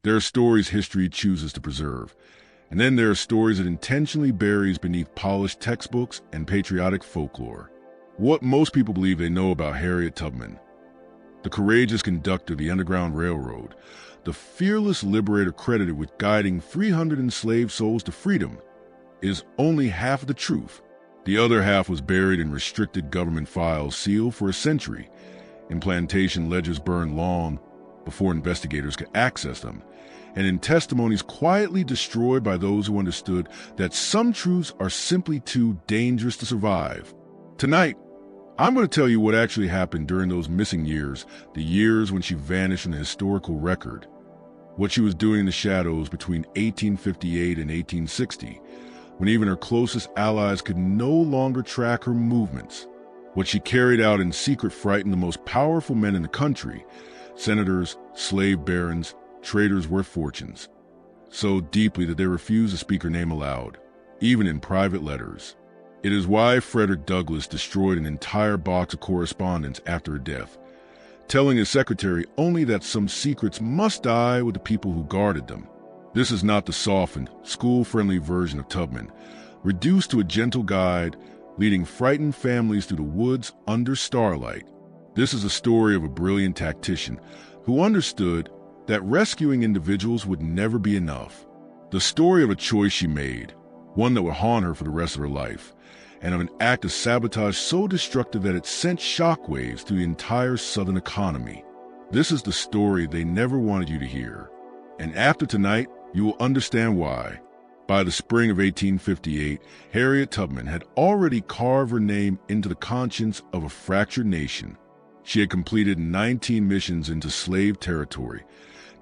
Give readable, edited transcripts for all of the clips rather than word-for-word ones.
There are stories history chooses to preserve, and then there are stories it intentionally buries beneath polished textbooks and patriotic folklore. What most people believe they know about Harriet Tubman, the courageous conductor of the Underground Railroad, the fearless liberator credited with guiding 300 enslaved souls to freedom, is only half of the truth. The other half was buried in restricted government files sealed for a century, in plantation ledgers burned long before investigators could access them, and in testimonies quietly destroyed by those who understood that some truths are simply too dangerous to survive. Tonight, I'm going to tell you what actually happened during those missing years, the years when she vanished from the historical record, what she was doing in the shadows between 1858 and 1860, when even her closest allies could no longer track her movements. What she carried out in secret frightened the most powerful men in the country, senators, slave barons, traders worth fortunes, so deeply that they refused to speak her name aloud, even in private letters. It is why Frederick Douglass destroyed an entire box of correspondence after her death, telling his secretary only that some secrets must die with the people who guarded them. This is not the softened, school-friendly version of Tubman, reduced to a gentle guide, leading frightened families through the woods under starlight. This is a story of a brilliant tactician who understood that rescuing individuals would never be enough. The story of a choice she made, one that would haunt her for the rest of her life, and of an act of sabotage so destructive that it sent shockwaves through the entire Southern economy. This is the story they never wanted you to hear. And after tonight, you will understand why. By the spring of 1858, Harriet Tubman had already carved her name into the conscience of a fractured nation. She had completed 19 missions into slave territory,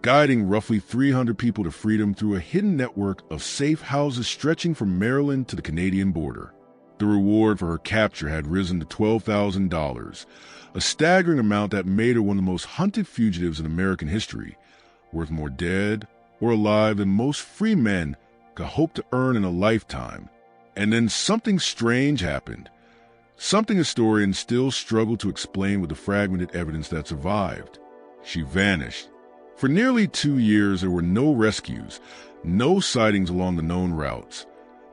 guiding roughly 300 people to freedom through a hidden network of safe houses stretching from Maryland to the Canadian border. The reward for her capture had risen to $12,000, a staggering amount that made her one of the most hunted fugitives in American history, worth more dead or alive than most free men could hope to earn in a lifetime. And then something strange happened, something historians still struggle to explain with the fragmented evidence that survived. She vanished. For nearly 2 years, there were no rescues, no sightings along the known routes,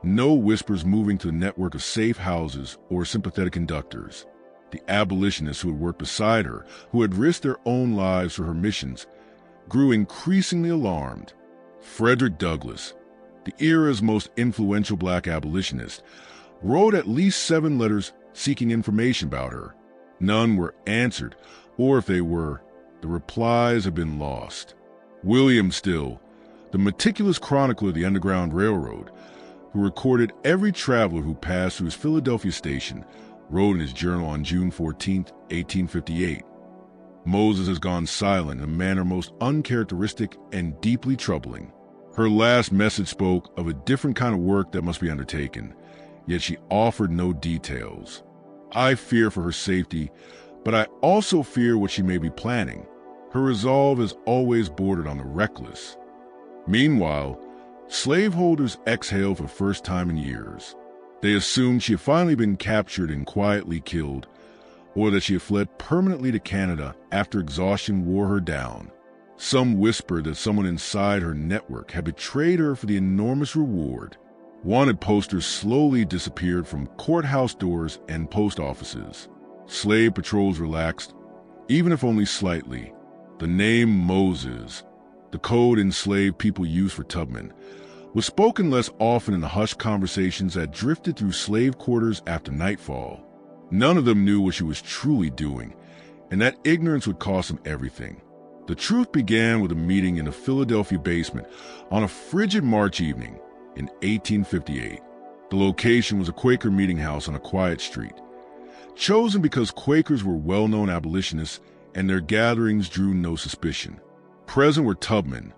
no whispers moving to the network of safe houses or sympathetic conductors. The abolitionists who had worked beside her, who had risked their own lives for her missions, grew increasingly alarmed. Frederick Douglass, the era's most influential black abolitionist, wrote at least 7 letters seeking information about her. None were answered, or if they were, the replies have been lost. William Still, the meticulous chronicler of the Underground Railroad, who recorded every traveler who passed through his Philadelphia station, wrote in his journal on June 14, 1858, "Moses has gone silent in a manner most uncharacteristic and deeply troubling." Her last message spoke of a different kind of work that must be undertaken, yet she offered no details. I fear for her safety, but I also fear what she may be planning. Her resolve has always bordered on the reckless. Meanwhile, slaveholders exhaled for the first time in years. They assumed she had finally been captured and quietly killed, or that she had fled permanently to Canada after exhaustion wore her down. Some whispered that someone inside her network had betrayed her for the enormous reward. Wanted posters slowly disappeared from courthouse doors and post offices. Slave patrols relaxed, even if only slightly. The name Moses, the code enslaved people used for Tubman, was spoken less often in the hushed conversations that drifted through slave quarters after nightfall. None of them knew what she was truly doing, and that ignorance would cost them everything. The truth began with a meeting in a Philadelphia basement on a frigid March evening in 1858. The location was a Quaker meeting house on a quiet street, chosen because Quakers were well-known abolitionists and their gatherings drew no suspicion. Present were Tubman,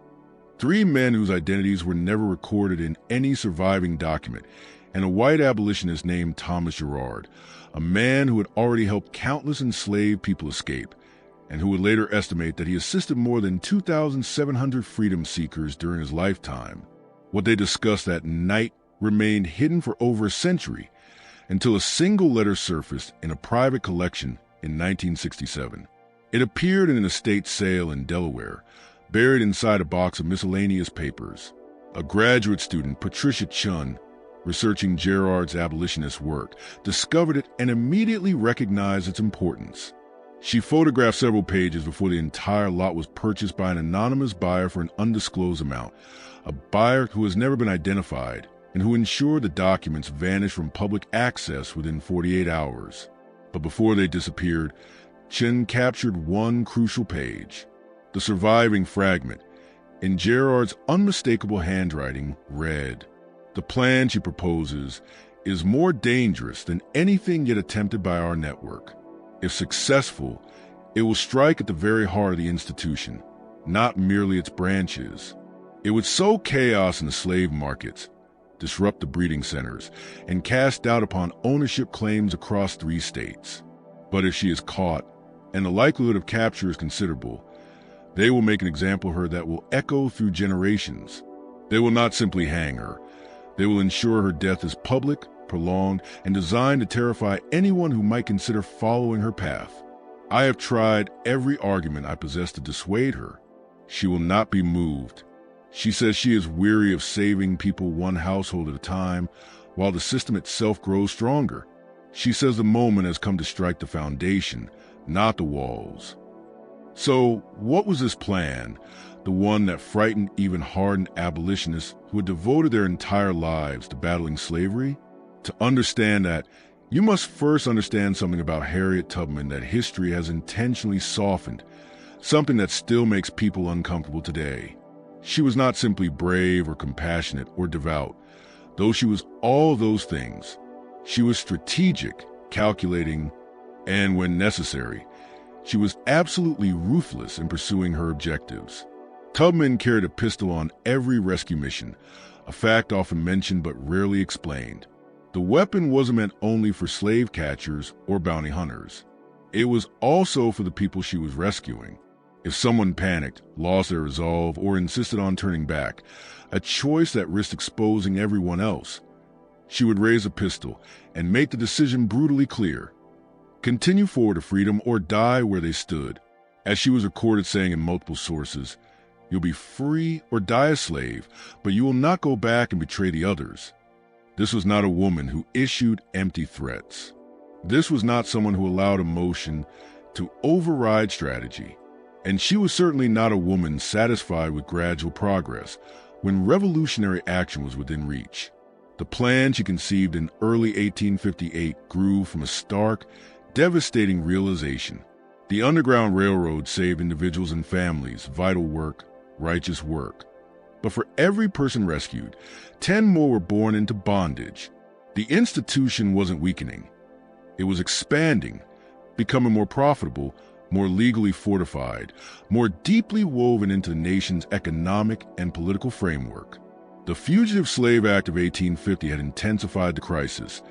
3 men whose identities were never recorded in any surviving document, and a white abolitionist named Thomas Girard, a man who had already helped countless enslaved people escape, and who would later estimate that he assisted more than 2,700 freedom seekers during his lifetime. What they discussed that night remained hidden for over a century, until a single letter surfaced in a private collection in 1967. It appeared in an estate sale in Delaware, buried inside a box of miscellaneous papers. A graduate student, Patricia Chun, researching Gerard's abolitionist work, discovered it and immediately recognized its importance. She photographed several pages before the entire lot was purchased by an anonymous buyer for an undisclosed amount, a buyer who has never been identified and who ensured the documents vanished from public access within 48 hours. But before they disappeared, Chen captured one crucial page. The surviving fragment, in Gerard's unmistakable handwriting, read, "The plan she proposes is more dangerous than anything yet attempted by our network. If successful, it will strike at the very heart of the institution, not merely its branches. It would sow chaos in the slave markets, disrupt the breeding centers, and cast doubt upon ownership claims across 3 states. But if she is caught, and the likelihood of capture is considerable, they will make an example of her that will echo through generations. They will not simply hang her. They will ensure her death is public, prolonged, and designed to terrify anyone who might consider following her path. I have tried every argument I possess to dissuade her. She will not be moved. She says she is weary of saving people one household at a time, while the system itself grows stronger. She says the moment has come to strike the foundation, not the walls." So, what was this plan? The one that frightened even hardened abolitionists who had devoted their entire lives to battling slavery? To understand that, you must first understand something about Harriet Tubman that history has intentionally softened, something that still makes people uncomfortable today. She was not simply brave or compassionate or devout, though she was all of those things. She was strategic, calculating, and when necessary, she was absolutely ruthless in pursuing her objectives. Tubman carried a pistol on every rescue mission, a fact often mentioned but rarely explained. The weapon wasn't meant only for slave catchers or bounty hunters. It was also for the people she was rescuing. If someone panicked, lost their resolve, or insisted on turning back, a choice that risked exposing everyone else, she would raise a pistol and make the decision brutally clear. Continue forward to freedom or die where they stood. As she was recorded saying in multiple sources, "You'll be free or die a slave, but you will not go back and betray the others." This was not a woman who issued empty threats. This was not someone who allowed emotion to override strategy. And she was certainly not a woman satisfied with gradual progress when revolutionary action was within reach. The plan she conceived in early 1858 grew from a stark, devastating realization. The Underground Railroad saved individuals and families, vital work, righteous work. But for every person rescued, 10 more were born into bondage. The institution wasn't weakening. It was expanding, becoming more profitable, more legally fortified, more deeply woven into the nation's economic and political framework. The Fugitive Slave Act of 1850 had intensified the crisis,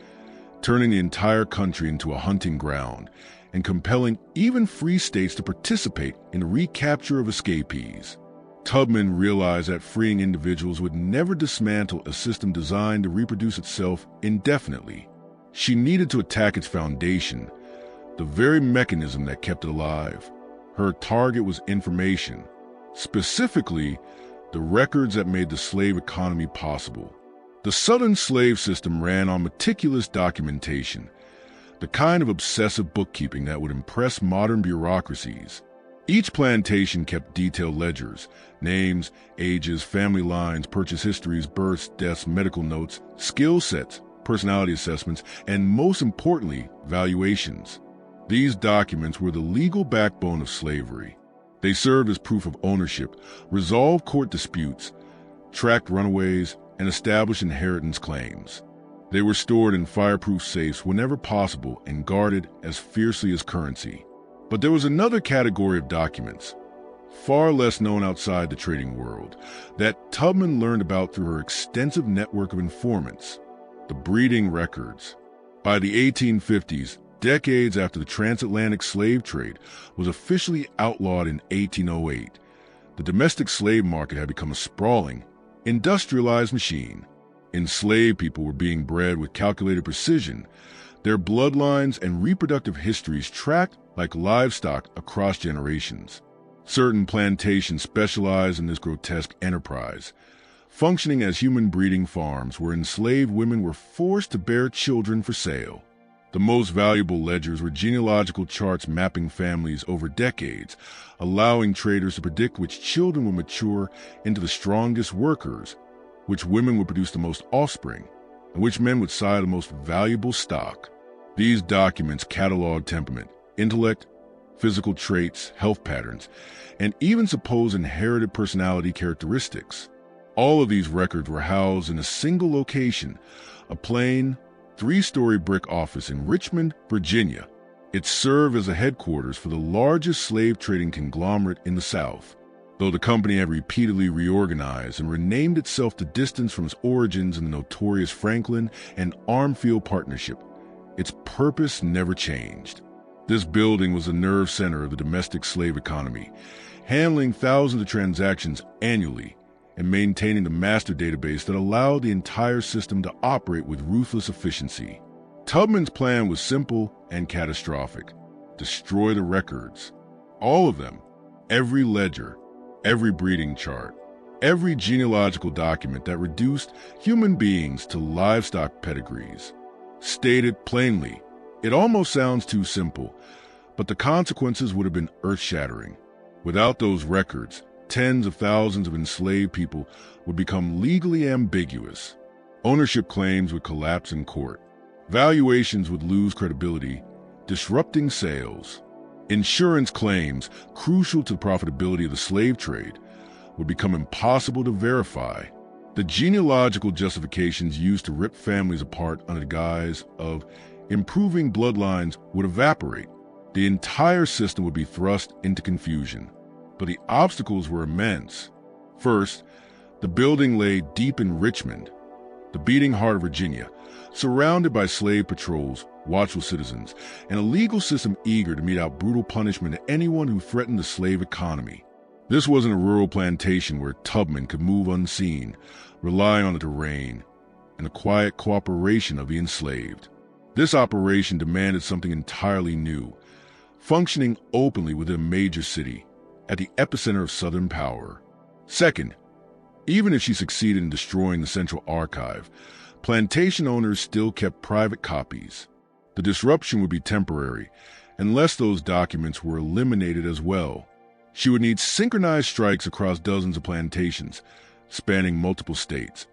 turning the entire country into a hunting ground and compelling even free states to participate in the recapture of escapees. Tubman realized that freeing individuals would never dismantle a system designed to reproduce itself indefinitely. She needed to attack its foundation, the very mechanism that kept it alive. Her target was information, specifically the records that made the slave economy possible. The Southern slave system ran on meticulous documentation, the kind of obsessive bookkeeping that would impress modern bureaucracies. Each plantation kept detailed ledgers, names, ages, family lines, purchase histories, births, deaths, medical notes, skill sets, personality assessments, and most importantly, valuations. These documents were the legal backbone of slavery. They served as proof of ownership, resolved court disputes, tracked runaways, and established inheritance claims. They were stored in fireproof safes whenever possible and guarded as fiercely as currency. But there was another category of documents, far less known outside the trading world, that Tubman learned about through her extensive network of informants: the breeding records. By the 1850s, decades after the transatlantic slave trade was officially outlawed in 1808, the domestic slave market had become a sprawling, industrialized machine. Enslaved people were being bred with calculated precision, their bloodlines and reproductive histories tracked like livestock across generations. Certain plantations specialized in this grotesque enterprise, functioning as human breeding farms where enslaved women were forced to bear children for sale. The most valuable ledgers were genealogical charts mapping families over decades, allowing traders to predict which children would mature into the strongest workers, which women would produce the most offspring, and which men would sire the most valuable stock. These documents cataloged temperament, intellect, physical traits, health patterns, and even supposed inherited personality characteristics. All of these records were housed in a single location, a plain, 3-story brick office in Richmond, Virginia. It served as a headquarters for the largest slave trading conglomerate in the South. Though the company had repeatedly reorganized and renamed itself to distance from its origins in the notorious Franklin and Armfield Partnership, its purpose never changed. This building was the nerve center of the domestic slave economy, handling thousands of transactions annually and maintaining the master database that allowed the entire system to operate with ruthless efficiency. Tubman's plan was simple and catastrophic. Destroy the records. All of them. Every ledger, every breeding chart, every genealogical document that reduced human beings to livestock pedigrees. Stated plainly, it almost sounds too simple, but the consequences would have been earth-shattering. Without those records, tens of thousands of enslaved people would become legally ambiguous. Ownership claims would collapse in court. Valuations would lose credibility, disrupting sales. Insurance claims, crucial to the profitability of the slave trade, would become impossible to verify. The genealogical justifications used to rip families apart under the guise of improving bloodlines would evaporate. The entire system would be thrust into confusion. But the obstacles were immense. First, the building lay deep in Richmond, the beating heart of Virginia, surrounded by slave patrols, watchful citizens, and a legal system eager to mete out brutal punishment to anyone who threatened the slave economy. This wasn't a rural plantation where Tubman could move unseen, relying on the terrain and the quiet cooperation of the enslaved. This operation demanded something entirely new, functioning openly within a major city, at the epicenter of Southern power. Second, even if she succeeded in destroying the central archive, plantation owners still kept private copies. The disruption would be temporary, unless those documents were eliminated as well. She would need synchronized strikes across dozens of plantations, spanning multiple states.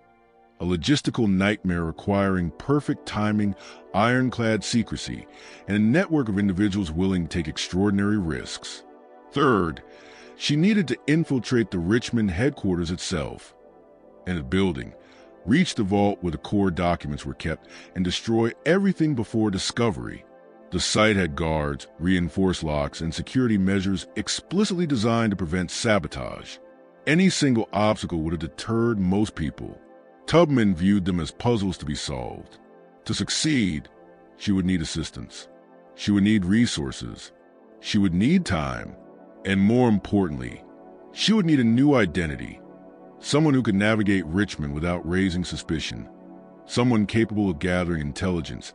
A logistical nightmare requiring perfect timing, ironclad secrecy, and a network of individuals willing to take extraordinary risks. Third, she needed to infiltrate the Richmond headquarters itself and the building, reach the vault where the core documents were kept, and destroy everything before discovery. The site had guards, reinforced locks, and security measures explicitly designed to prevent sabotage. Any single obstacle would have deterred most people. Tubman viewed them as puzzles to be solved. To succeed, she would need assistance. She would need resources. She would need time. And more importantly, she would need a new identity. Someone who could navigate Richmond without raising suspicion. Someone capable of gathering intelligence.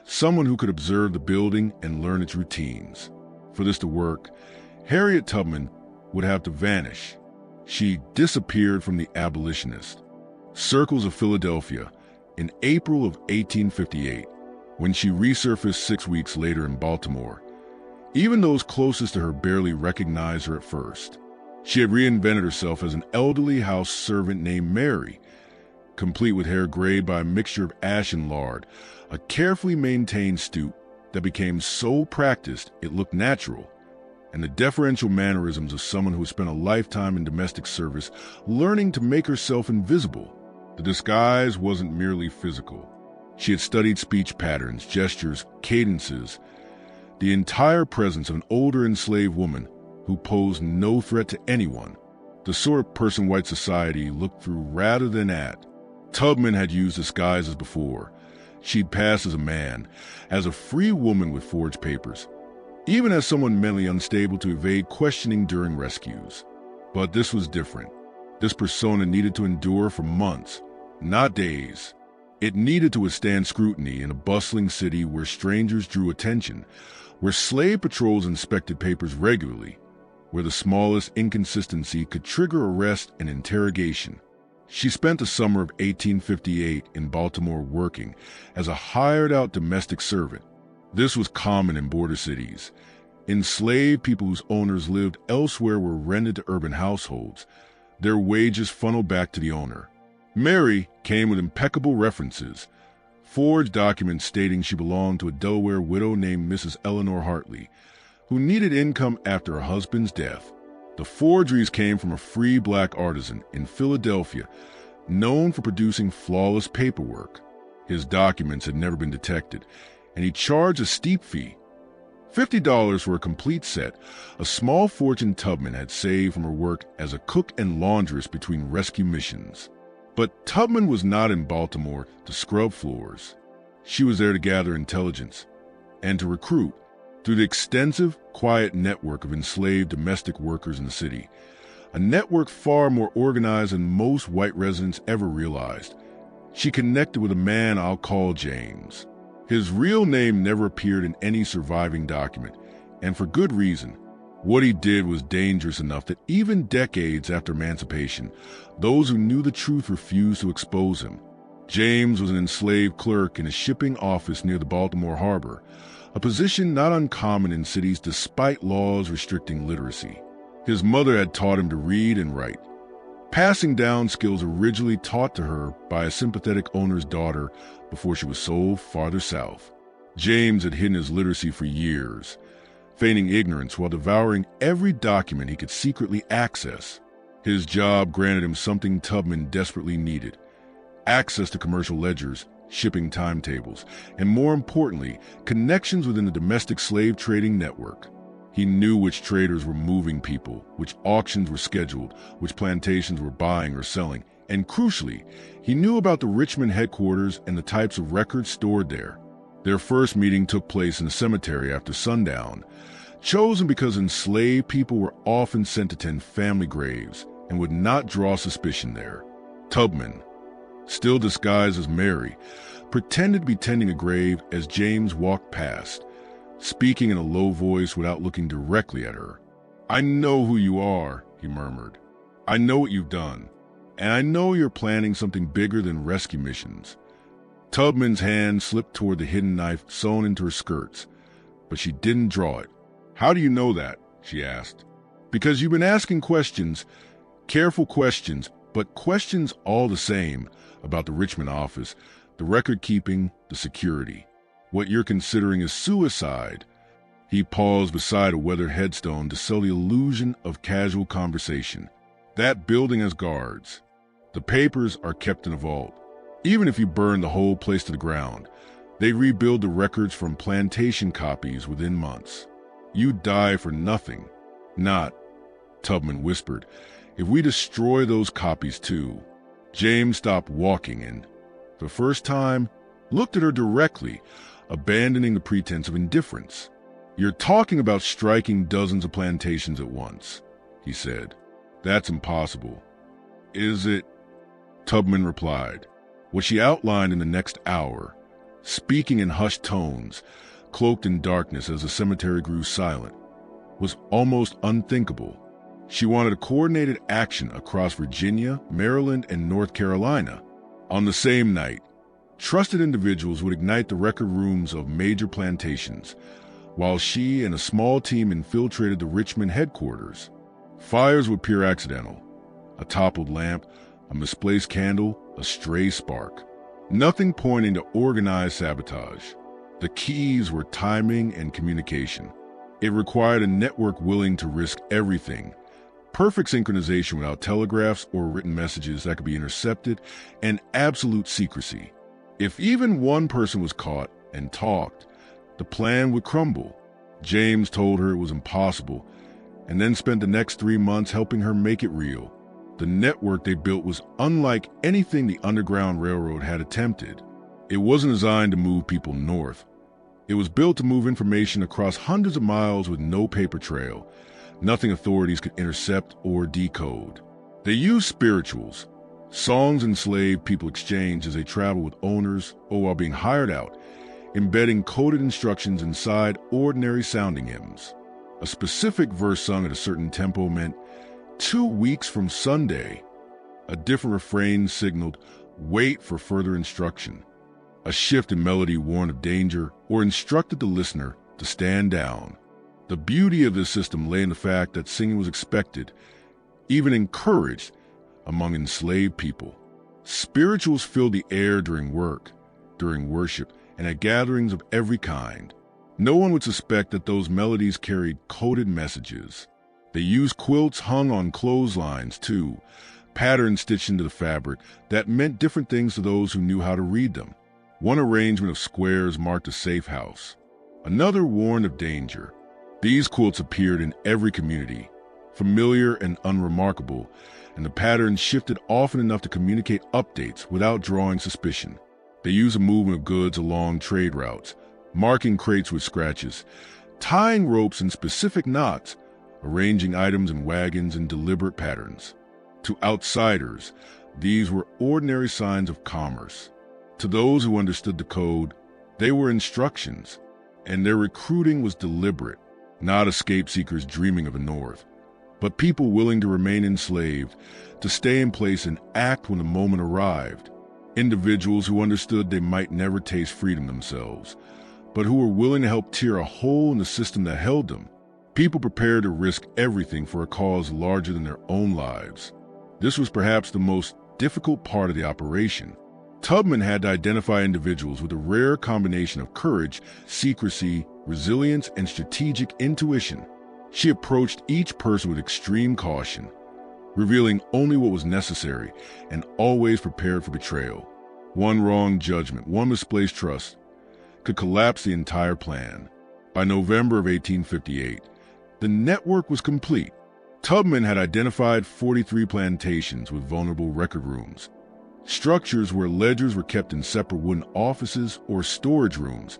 Someone who could observe the building and learn its routines. For this to work, Harriet Tubman would have to vanish. She disappeared from the abolitionist circles of Philadelphia in April of 1858, when she resurfaced 6 weeks later in Baltimore. Even those closest to her barely recognized her at first. She had reinvented herself as an elderly house servant named Mary, complete with hair grayed by a mixture of ash and lard, a carefully maintained stoop that became so practiced it looked natural, and the deferential mannerisms of someone who had spent a lifetime in domestic service learning to make herself invisible. The disguise wasn't merely physical. She had studied speech patterns, gestures, cadences, the entire presence of an older enslaved woman who posed no threat to anyone, the sort of person white society looked through rather than at. Tubman had used disguises before. She'd passed as a man, as a free woman with forged papers, even as someone mentally unstable to evade questioning during rescues. But this was different. This persona needed to endure for months, not days. It needed to withstand scrutiny in a bustling city where strangers drew attention, where slave patrols inspected papers regularly, where the smallest inconsistency could trigger arrest and interrogation. She spent the summer of 1858 in Baltimore working as a hired-out domestic servant. This was common in border cities. Enslaved people whose owners lived elsewhere were rented to urban households. Their wages funneled back to the owner. Mary came with impeccable references, forged documents stating she belonged to a Delaware widow named Mrs. Eleanor Hartley, who needed income after her husband's death. The forgeries came from a free black artisan in Philadelphia, known for producing flawless paperwork. His documents had never been detected, and he charged a steep fee. $50 for a complete set, a small fortune Tubman had saved from her work as a cook and laundress between rescue missions. But Tubman was not in Baltimore to scrub floors. She was there to gather intelligence and to recruit through the extensive, quiet network of enslaved domestic workers in the city, a network far more organized than most white residents ever realized. She connected with a man I'll call James. His real name never appeared in any surviving document, and for good reason. What he did was dangerous enough that even decades after emancipation, those who knew the truth refused to expose him. James was an enslaved clerk in a shipping office near the Baltimore harbor, a position not uncommon in cities despite laws restricting literacy. His mother had taught him to read and write, passing down skills originally taught to her by a sympathetic owner's daughter before she was sold farther south. James had hidden his literacy for years, feigning ignorance while devouring every document he could secretly access. His job granted him something Tubman desperately needed: access to commercial ledgers, shipping timetables, and more importantly, connections within the domestic slave trading network. He knew which traders were moving people, which auctions were scheduled, which plantations were buying or selling, and crucially, he knew about the Richmond headquarters and the types of records stored there. Their first meeting took place in a cemetery after sundown, chosen because enslaved people were often sent to tend family graves and would not draw suspicion there. Tubman, still disguised as Mary, pretended to be tending a grave as James walked past, speaking in a low voice without looking directly at her. "I know who you are," he murmured. "I know what you've done, and I know you're planning something bigger than rescue missions." Tubman's hand slipped toward the hidden knife sewn into her skirts, but she didn't draw it. "How do you know that?" she asked. "Because you've been asking questions, careful questions, but questions all the same, about the Richmond office, the record-keeping, the security. What you're considering is suicide." He paused beside a weathered headstone to sell the illusion of casual conversation. "That building has guards. The papers are kept in a vault. Even if you burn the whole place to the ground, they rebuild the records from plantation copies within months. You die for nothing." "Not," Tubman whispered, "if we destroy those copies too." James stopped walking and, for the first time, looked at her directly, abandoning the pretense of indifference. "You're talking about striking dozens of plantations at once," he said. "That's impossible." "Is it?" Tubman replied. What she outlined in the next hour, speaking in hushed tones, cloaked in darkness as the cemetery grew silent, was almost unthinkable. She wanted a coordinated action across Virginia, Maryland, and North Carolina. On the same night, trusted individuals would ignite the record rooms of major plantations, while she and a small team infiltrated the Richmond headquarters. Fires would appear accidental: a toppled lamp, a misplaced candle, a stray spark. Nothing pointing to organized sabotage. The keys were timing and communication. It required a network willing to risk everything: perfect synchronization without telegraphs or written messages that could be intercepted, and absolute secrecy. If even one person was caught and talked, the plan would crumble. James told her it was impossible, and then spent the next 3 months helping her make it real. The network they built was unlike anything the Underground Railroad had attempted. It wasn't designed to move people north. It was built to move information across hundreds of miles with no paper trail, nothing authorities could intercept or decode. They used spirituals, songs enslaved people exchanged as they traveled with owners or while being hired out, embedding coded instructions inside ordinary sounding hymns. A specific verse sung at a certain tempo meant 2 weeks from Sunday. A different refrain signaled, wait for further instruction. A shift in melody warned of danger or instructed the listener to stand down. The beauty of this system lay in the fact that singing was expected, even encouraged, among enslaved people. Spirituals filled the air during work, during worship, and at gatherings of every kind. No one would suspect that those melodies carried coded messages. They used quilts hung on clotheslines, too, patterns stitched into the fabric that meant different things to those who knew how to read them. One arrangement of squares marked a safe house. Another warned of danger. These quilts appeared in every community, familiar and unremarkable, and the patterns shifted often enough to communicate updates without drawing suspicion. They used the movement of goods along trade routes, marking crates with scratches, tying ropes in specific knots, arranging items in wagons in deliberate patterns. To outsiders, these were ordinary signs of commerce. To those who understood the code, they were instructions, and their recruiting was deliberate, not escape seekers dreaming of the North, but people willing to remain enslaved, to stay in place and act when the moment arrived. Individuals who understood they might never taste freedom themselves, but who were willing to help tear a hole in the system that held them. People prepared to risk everything for a cause larger than their own lives. This was perhaps the most difficult part of the operation. Tubman had to identify individuals with a rare combination of courage, secrecy, resilience, and strategic intuition. She approached each person with extreme caution, revealing only what was necessary and always prepared for betrayal. One wrong judgment, one misplaced trust, could collapse the entire plan. By November of 1858, the network was complete. Tubman had identified 43 plantations with vulnerable record rooms, structures where ledgers were kept in separate wooden offices or storage rooms,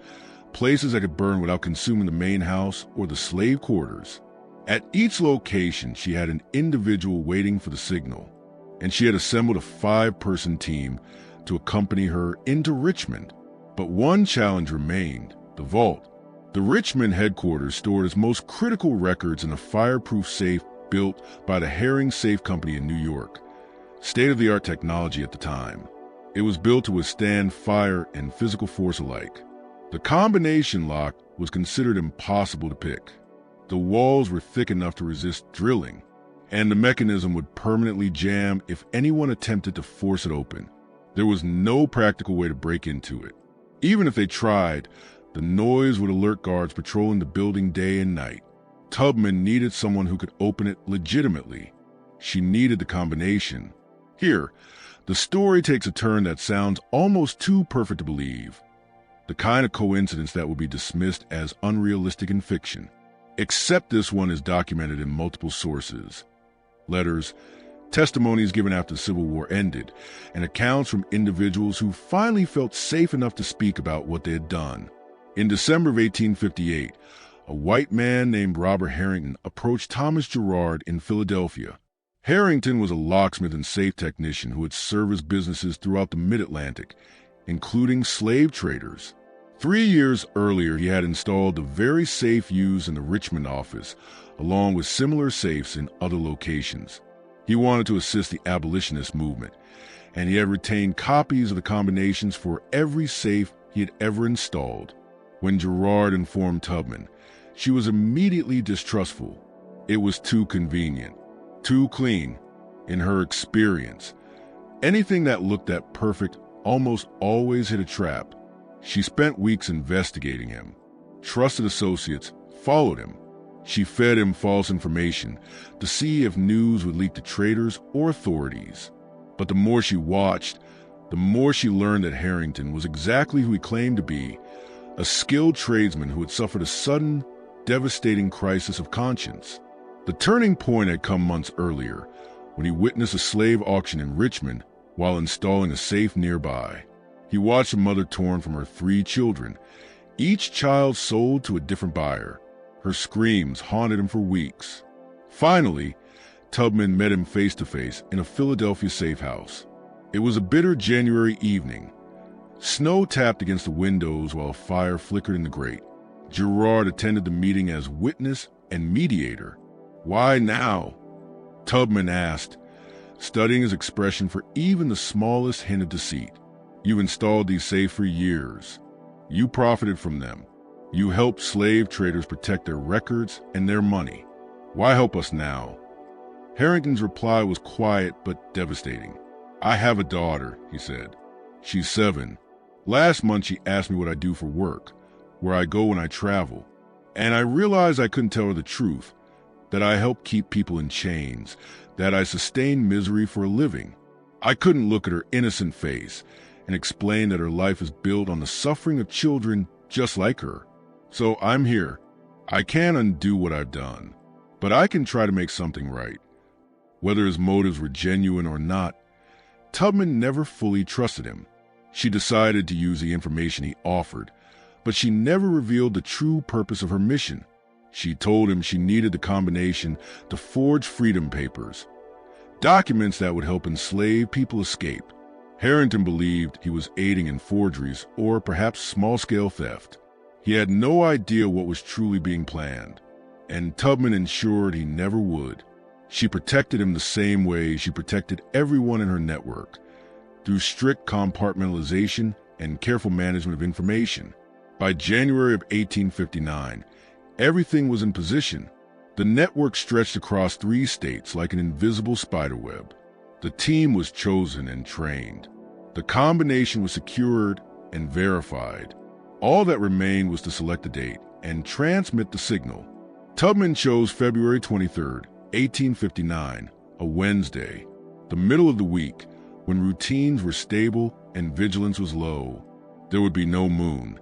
places that could burn without consuming the main house or the slave quarters. At each location, she had an individual waiting for the signal, and she had assembled a 5-person team to accompany her into Richmond. But one challenge remained: the vault. The Richmond headquarters stored its most critical records in a fireproof safe built by the Herring Safe Company in New York, state-of-the-art technology at the time. It was built to withstand fire and physical force alike. The combination lock was considered impossible to pick. The walls were thick enough to resist drilling, and the mechanism would permanently jam if anyone attempted to force it open. There was no practical way to break into it. Even if they tried, the noise would alert guards patrolling the building day and night. Tubman needed someone who could open it legitimately. She needed the combination. Here, the story takes a turn that sounds almost too perfect to believe. The kind of coincidence that would be dismissed as unrealistic in fiction. Except this one is documented in multiple sources. Letters, testimonies given after the Civil War ended, and accounts from individuals who finally felt safe enough to speak about what they had done. In December of 1858, a white man named Robert Harrington approached Thomas Girard in Philadelphia. Harrington was a locksmith and safe technician who had serviced businesses throughout the mid-Atlantic, including slave traders. 3 years earlier, he had installed the very safe used in the Richmond office, along with similar safes in other locations. He wanted to assist the abolitionist movement, and he had retained copies of the combinations for every safe he had ever installed. When Girard informed Tubman, she was immediately distrustful. It was too convenient, too clean. In her experience, anything that looked that perfect almost always hit a trap. She spent weeks investigating him. Trusted associates followed him. She fed him false information to see if news would leak to traders or authorities. But the more she watched, the more she learned that Harrington was exactly who he claimed to be, a skilled tradesman who had suffered a sudden, devastating crisis of conscience. The turning point had come months earlier, when he witnessed a slave auction in Richmond while installing a safe nearby. He watched a mother torn from her 3 children, each child sold to a different buyer. Her screams haunted him for weeks. Finally, Tubman met him face-to-face in a Philadelphia safe house. It was a bitter January evening. Snow tapped against the windows while a fire flickered in the grate. Girard attended the meeting as witness and mediator. Why now? Tubman asked, studying his expression for even the smallest hint of deceit. You installed these safes for years. You profited from them. You helped slave traders protect their records and their money. Why help us now? Harrington's reply was quiet but devastating. I have a daughter, he said. She's 7. Last month she asked me what I do for work, where I go when I travel. And I realized I couldn't tell her the truth, that I help keep people in chains, that I sustain misery for a living. I couldn't look at her innocent face and explain that her life is built on the suffering of children just like her. So I'm here. I can't undo what I've done, but I can try to make something right. Whether his motives were genuine or not, Tubman never fully trusted him. She decided to use the information he offered, but she never revealed the true purpose of her mission. She told him she needed the combination to forge freedom papers, documents that would help enslaved people escape. Harrington believed he was aiding in forgeries or perhaps small-scale theft. He had no idea what was truly being planned, and Tubman ensured he never would. She protected him the same way she protected everyone in her network, through strict compartmentalization and careful management of information. By January of 1859, everything was in position. The network stretched across 3 states like an invisible spiderweb. The team was chosen and trained. The combination was secured and verified. All that remained was to select a date and transmit the signal. Tubman chose February 23rd, 1859, a Wednesday, the middle of the week, when routines were stable and vigilance was low. There would be no moon.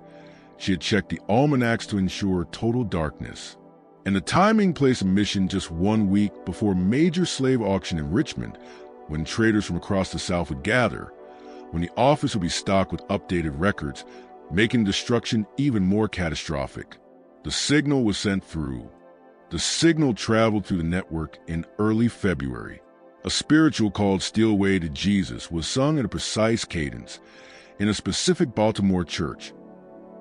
She had checked the almanacs to ensure total darkness. And the timing placed a mission just 1 week before a major slave auction in Richmond, when traders from across the South would gather, when the office would be stocked with updated records, making destruction even more catastrophic. The signal was sent through. The signal traveled through the network in early February. A spiritual called Steal Away to Jesus was sung at a precise cadence in a specific Baltimore church,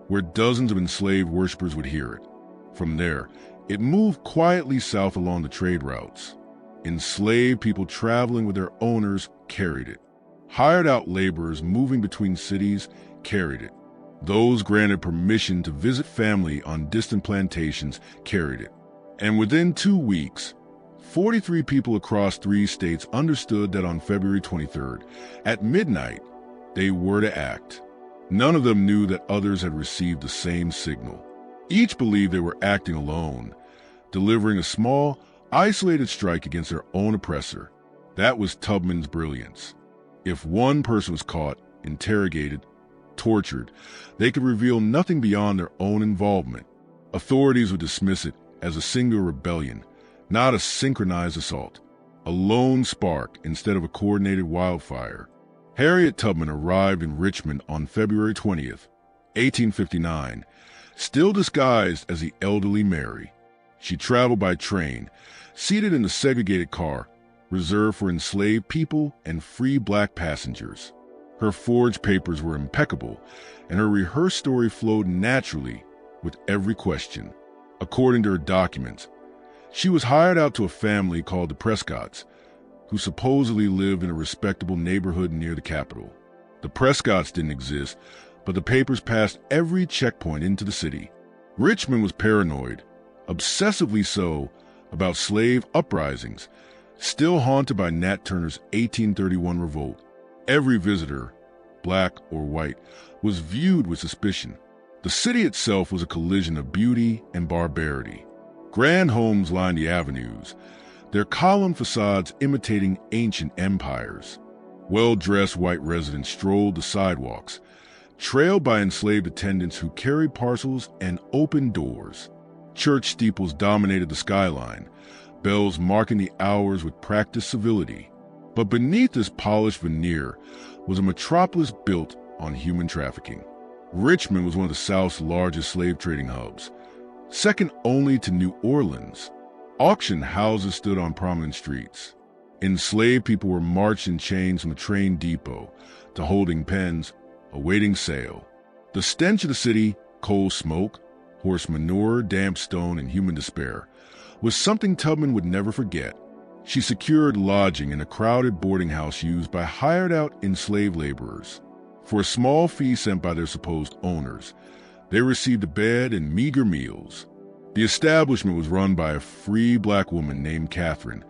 where dozens of enslaved worshipers would hear it. From there, it moved quietly south along the trade routes. Enslaved people traveling with their owners carried it. Hired out laborers moving between cities carried it. Those granted permission to visit family on distant plantations carried it. And within 2 weeks, 43 people across 3 states understood that on February 23rd, at midnight, they were to act. None of them knew that others had received the same signal. Each believed they were acting alone, delivering a small, isolated strike against their own oppressor. That was Tubman's brilliance. If one person was caught, interrogated, tortured, they could reveal nothing beyond their own involvement. Authorities would dismiss it as a singular rebellion, not a synchronized assault, a lone spark instead of a coordinated wildfire. Harriet Tubman arrived in Richmond on February 20th, 1859, still disguised as the elderly Mary. She traveled by train, seated in a segregated car, reserved for enslaved people and free black passengers. Her forged papers were impeccable, and her rehearsed story flowed naturally with every question. According to her documents, she was hired out to a family called the Prescotts, who supposedly lived in a respectable neighborhood near the Capitol. The Prescotts didn't exist, but the papers passed every checkpoint into the city. Richmond was paranoid, obsessively so, about slave uprisings, still haunted by Nat Turner's 1831 revolt. Every visitor, black or white, was viewed with suspicion. The city itself was a collision of beauty and barbarity. Grand homes lined the avenues, their column facades imitating ancient empires. Well-dressed white residents strolled the sidewalks, trailed by enslaved attendants who carried parcels and opened doors. Church steeples dominated the skyline, bells marking the hours with practiced civility. But beneath this polished veneer was a metropolis built on human trafficking. Richmond was one of the South's largest slave trading hubs, second only to New Orleans. Auction houses stood on prominent streets. Enslaved people were marched in chains from the train depot to holding pens, awaiting sale. The stench of the city, coal smoke, horse manure, damp stone, and human despair, was something Tubman would never forget. She secured lodging in a crowded boarding house used by hired-out enslaved laborers. For a small fee sent by their supposed owners, they received a bed and meager meals. The establishment was run by a free black woman named Catherine,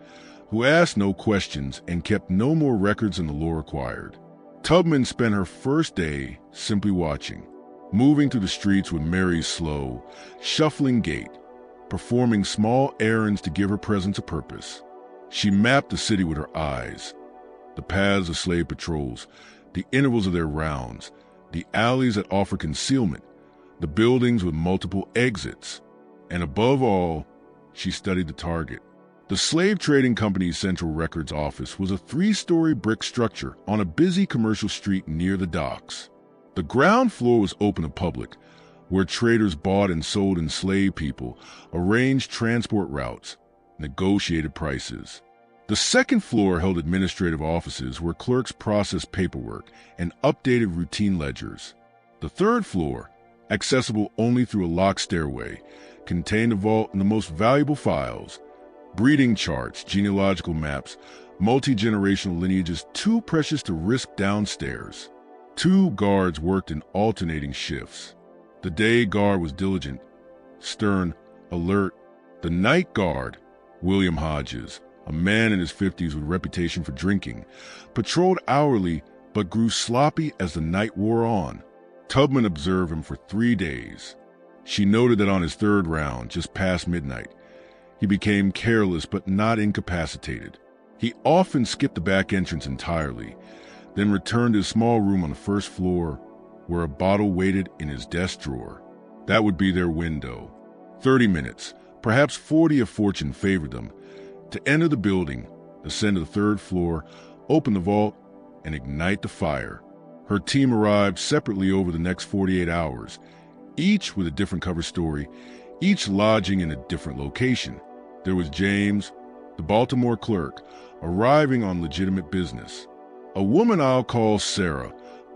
who asked no questions and kept no more records than the law required. Tubman spent her first day simply watching, moving through the streets with Mary's slow, shuffling gait, performing small errands to give her presence a purpose. She mapped the city with her eyes, the paths of slave patrols, the intervals of their rounds, the alleys that offer concealment, the buildings with multiple exits, and above all, she studied the target. The Slave Trading Company's Central Records Office was a 3-story brick structure on a busy commercial street near the docks. The ground floor was open to public, where traders bought and sold enslaved people, arranged transport routes, negotiated prices. The second floor held administrative offices where clerks processed paperwork and updated routine ledgers. The third floor, accessible only through a locked stairway, contained a vault and the most valuable files, breeding charts, genealogical maps, multi-generational lineages too precious to risk downstairs. 2 guards worked in alternating shifts. The day guard was diligent, stern, alert. The night guard, William Hodges, a man in his 50s with a reputation for drinking, patrolled hourly but grew sloppy as the night wore on. Tubman observed him for 3 days. She noted that on his 3rd round, just past midnight, he became careless but not incapacitated. He often skipped the back entrance entirely, then returned to his small room on the 1st floor where a bottle waited in his desk drawer. That would be their window. 30 minutes, perhaps 40 if fortune favored them, to enter the building, ascend to the 3rd floor, open the vault, and ignite the fire. Her team arrived separately over the next 48 hours, each with a different cover story, each lodging in a different location. There was James, the Baltimore clerk, arriving on legitimate business. A woman I'll call Sarah,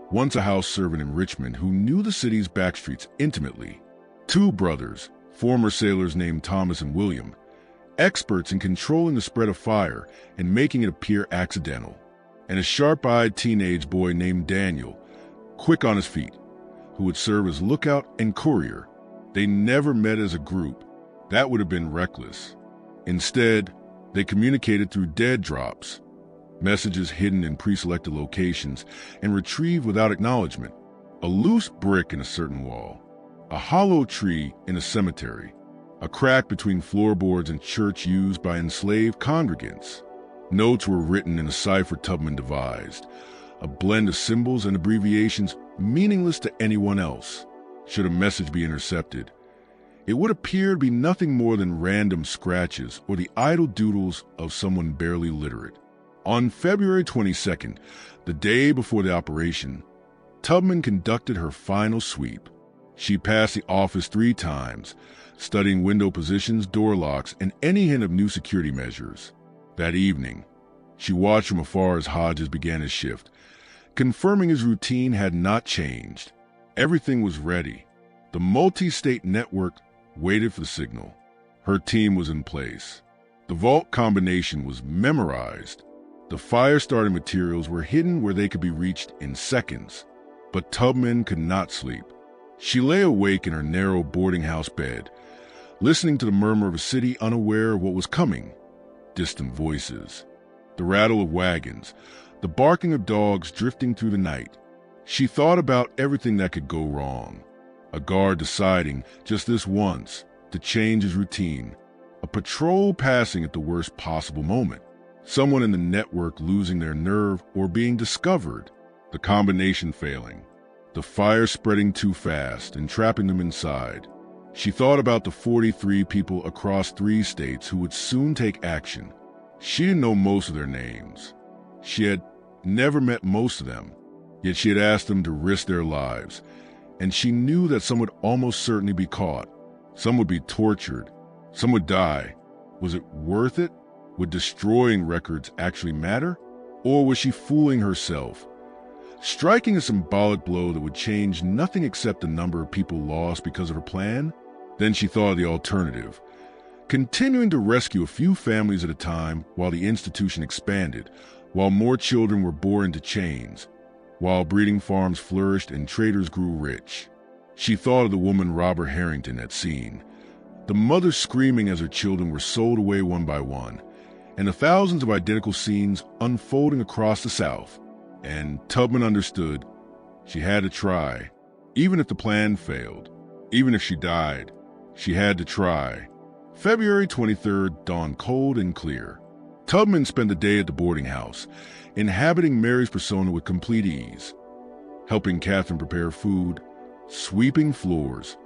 once a house servant in Richmond who knew the city's backstreets intimately. 2 brothers, former sailors named Thomas and William, experts in controlling the spread of fire and making it appear accidental. And a sharp-eyed teenage boy named Daniel, quick on his feet, who would serve as lookout and courier. They never met as a group. That would have been reckless. Instead, they communicated through dead drops, messages hidden in pre-selected locations and retrieved without acknowledgement. A loose brick in a certain wall, a hollow tree in a cemetery, a crack between floorboards in church used by enslaved congregants. Notes were written in a cipher Tubman devised, a blend of symbols and abbreviations meaningless to anyone else. Should a message be intercepted, it would appear to be nothing more than random scratches or the idle doodles of someone barely literate. On February 22nd, the day before the operation, Tubman conducted her final sweep. She passed the office 3 times, studying window positions, door locks, and any hint of new security measures. That evening, she watched from afar as Hodges began his shift, confirming his routine had not changed. Everything was ready. The multi-state network waited for the signal. Her team was in place. The vault combination was memorized. The fire-starting materials were hidden where they could be reached in seconds. But Tubman could not sleep. She lay awake in her narrow boarding house bed, listening to the murmur of a city unaware of what was coming. Distant voices, the rattle of wagons, the barking of dogs drifting through the night. She thought about everything that could go wrong. A guard deciding, just this once, to change his routine. A patrol passing at the worst possible moment. Someone in the network losing their nerve or being discovered. The combination failing. The fire spreading too fast and trapping them inside. She thought about the 43 people across 3 states who would soon take action. She didn't know most of their names. She had never met most of them, yet she had asked them to risk their lives. And she knew that some would almost certainly be caught. Some would be tortured. Some would die. Was it worth it? Would destroying records actually matter? Or was she fooling herself? Striking a symbolic blow that would change nothing except the number of people lost because of her plan? Then she thought of the alternative. continuing to rescue a few families at a time while the institution expanded, while more children were born into chains, while breeding farms flourished and traders grew rich. She thought of the woman Robert Harrington had seen, the mother screaming as her children were sold away one by one, and the thousands of identical scenes unfolding across the South. And Tubman understood she had to try. Even if the plan failed, even if she died, she had to try. February 23rd dawned cold and clear. Tubman spent the day at the boarding house, inhabiting Mary's persona with complete ease, helping Catherine prepare food, sweeping floors,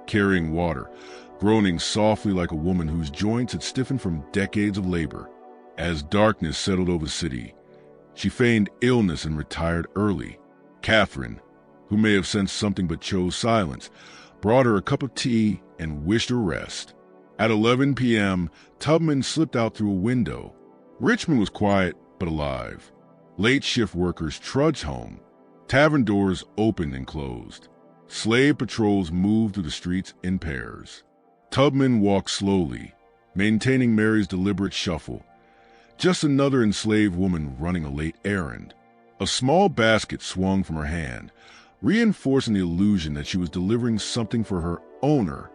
carrying water, groaning softly like a woman whose joints had stiffened from decades of labor. As darkness settled over the city, she feigned illness and retired early. Catherine, who may have sensed something but chose silence, brought her a cup of tea and wished her rest. At 11 p.m., Tubman slipped out through a window. Richmond was quiet but alive. Late shift workers trudged home. Tavern doors opened and closed. Slave patrols moved through the streets in pairs. Tubman walked slowly, maintaining Mary's deliberate shuffle. Just another enslaved woman running a late errand. A small basket swung from her hand, reinforcing the illusion that she was delivering something for her owner.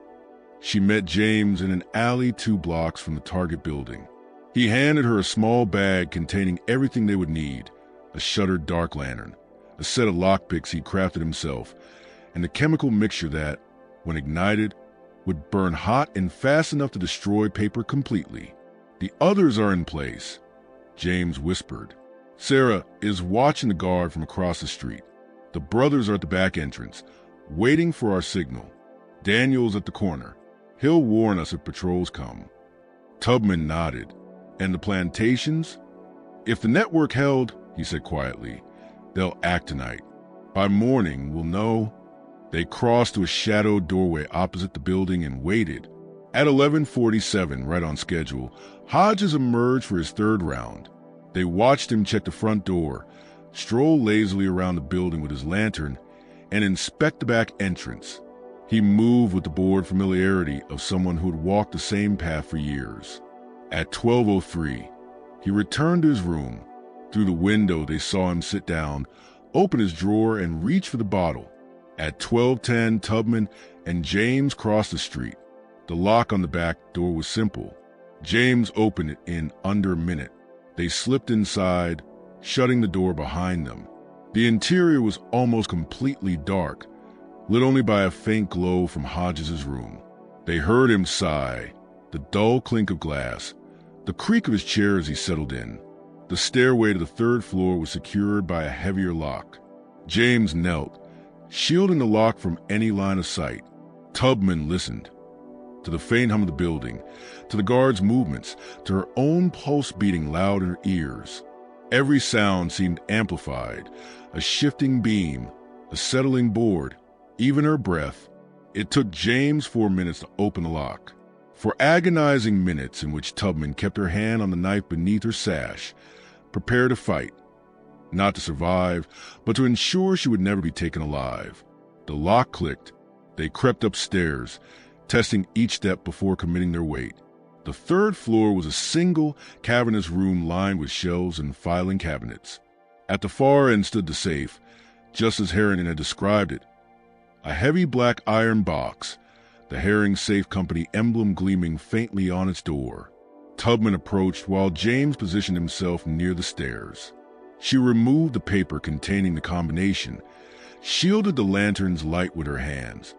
She met James in an alley 2 blocks from the Target building. He handed her a small bag containing everything they would need: a shuttered dark lantern, a set of lockpicks he crafted himself, and a chemical mixture that, when ignited, would burn hot and fast enough to destroy paper completely. "The others are in place," James whispered. "Sarah is watching the guard from across the street. The brothers are at the back entrance, waiting for our signal. Daniel's at the corner. He'll warn us if patrols come." Tubman nodded. "And the plantations?" "If the network held," he said quietly, "they'll act tonight. By morning, we'll know." They crossed to a shadowed doorway opposite the building and waited. At 11:47, right on schedule, Hodges emerged for his third round. They watched him check the front door, stroll lazily around the building with his lantern, and inspect the back entrance. He moved with the bored familiarity of someone who had walked the same path for years. At 12:03, he returned to his room. Through the window, they saw him sit down, open his drawer, and reach for the bottle. At 12:10, Tubman and James crossed the street. The lock on the back door was simple. James opened it in under a minute. They slipped inside, shutting the door behind them. The interior was almost completely dark, lit only by a faint glow from Hodges' room. They heard him sigh, the dull clink of glass, the creak of his chair as he settled in. The stairway to the 3rd floor was secured by a heavier lock. James knelt, shielding the lock from any line of sight. Tubman listened. To the faint hum of the building, to the guard's movements, to her own pulse beating loud in her ears. Every sound seemed amplified, a shifting beam, a settling board, even her breath. It took James 4 minutes to open the lock. 4 agonizing minutes in which Tubman kept her hand on the knife beneath her sash, prepared to fight. Not to survive, but to ensure she would never be taken alive. The lock clicked. They crept upstairs, testing each step before committing their weight. The 3rd floor was a single, cavernous room lined with shelves and filing cabinets. At the far end stood the safe, just as Harrington had described it. A heavy black iron box, the Herring Safe Company emblem gleaming faintly on its door. Tubman approached while James positioned himself near the stairs. She removed the paper containing the combination, shielded the lantern's light with her hands,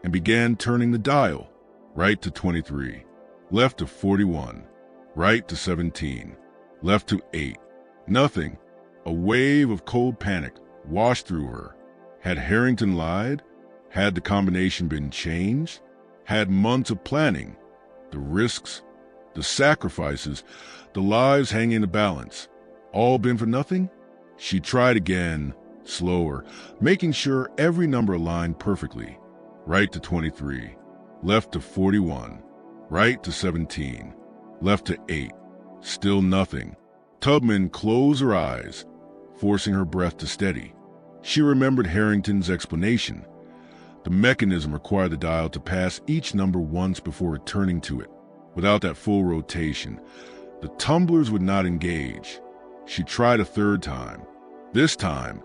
and began turning the dial, right to 23, left to 41, right to 17, left to 8. Nothing. A wave of cold panic washed through her. Had Harrington lied? Had the combination been changed? Had months of planning, the risks, the sacrifices, the lives hanging in the balance, all been for nothing? She tried again, slower, making sure every number aligned perfectly. Right to 23, left to 41, right to 17, left to 8. Still nothing. Tubman closed her eyes, forcing her breath to steady. She remembered Harrington's explanation. The mechanism required the dial to pass each number once before returning to it. Without that full rotation, the tumblers would not engage. She tried a third time. This time,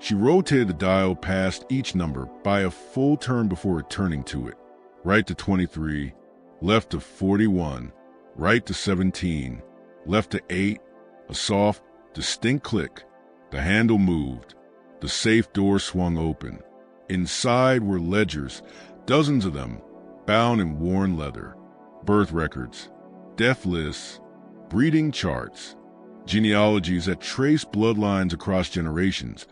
she rotated the dial past each number by a full turn before returning to it. Right to 23, left to 41, right to 17, left to 8, a soft, distinct click. The handle moved. The safe door swung open. Inside were ledgers, dozens of them, bound in worn leather. Birth records, death lists, breeding charts, genealogies that trace bloodlines across generations,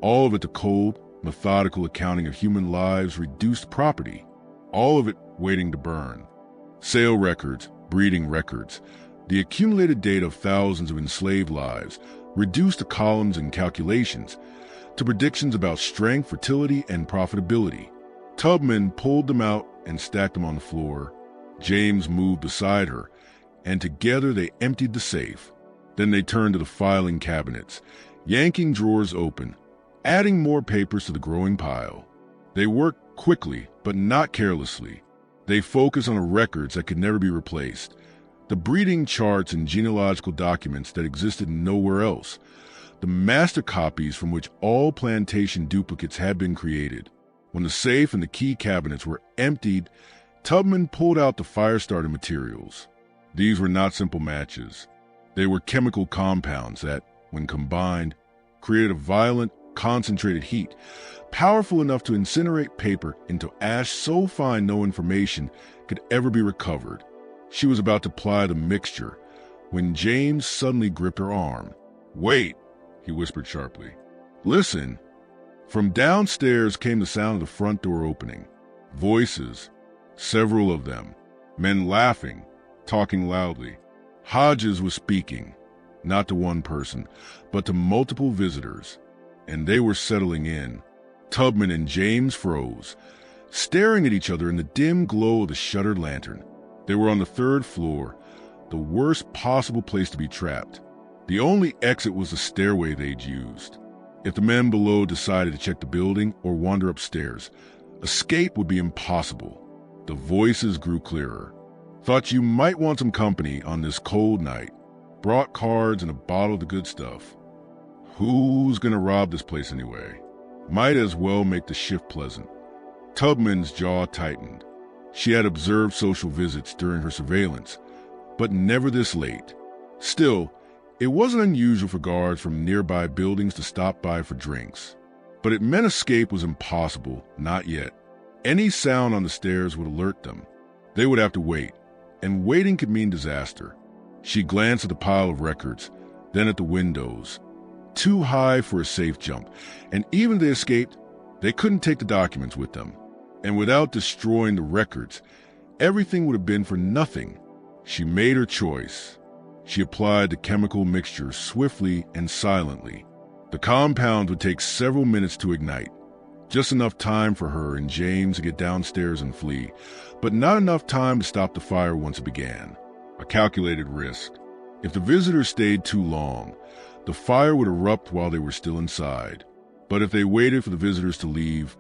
all of it the cold, methodical accounting of human lives, reduced property, all of it waiting to burn. Sale records, breeding records, the accumulated data of thousands of enslaved lives, reduced to columns and calculations, to predictions about strength, fertility, and profitability. Tubman pulled them out and stacked them on the floor. James moved beside her, and together they emptied the safe. Then they turned to the filing cabinets, yanking drawers open, adding more papers to the growing pile. They worked quickly, but not carelessly. They focused on the records that could never be replaced, the breeding charts and genealogical documents that existed nowhere else, the master copies from which all plantation duplicates had been created. When the safe and the key cabinets were emptied, Tubman pulled out the fire-starting materials. These were not simple matches. They were chemical compounds that, when combined, created a violent, concentrated heat, powerful enough to incinerate paper into ash so fine no information could ever be recovered. She was about to apply the mixture when James suddenly gripped her arm. "Wait," he whispered sharply. "Listen." From downstairs came the sound of the front door opening. Voices, several of them, men laughing, talking loudly. Hodges was speaking, not to one person, but to multiple visitors, and they were settling in. Tubman and James froze, staring at each other in the dim glow of the shuttered lantern. They were on the third floor, the worst possible place to be trapped. The only exit was the stairway they'd used. If the men below decided to check the building or wander upstairs, escape would be impossible. The voices grew clearer. "Thought you might want some company on this cold night. Brought cards and a bottle of the good stuff. Who's gonna rob this place anyway? Might as well make the shift pleasant." Tubman's jaw tightened. She had observed social visits during her surveillance, but never this late. Still, it wasn't unusual for guards from nearby buildings to stop by for drinks. But it meant escape was impossible, not yet. Any sound on the stairs would alert them. They would have to wait, and waiting could mean disaster. She glanced at the pile of records, then at the windows. Too high for a safe jump, and even if they escaped, they couldn't take the documents with them. And without destroying the records, everything would have been for nothing. She made her choice. She applied the chemical mixture swiftly and silently. The compound would take several minutes to ignite, just enough time for her and James to get downstairs and flee, but not enough time to stop the fire once it began. A calculated risk. If the visitors stayed too long, the fire would erupt while they were still inside. But if they waited for the visitors to leave,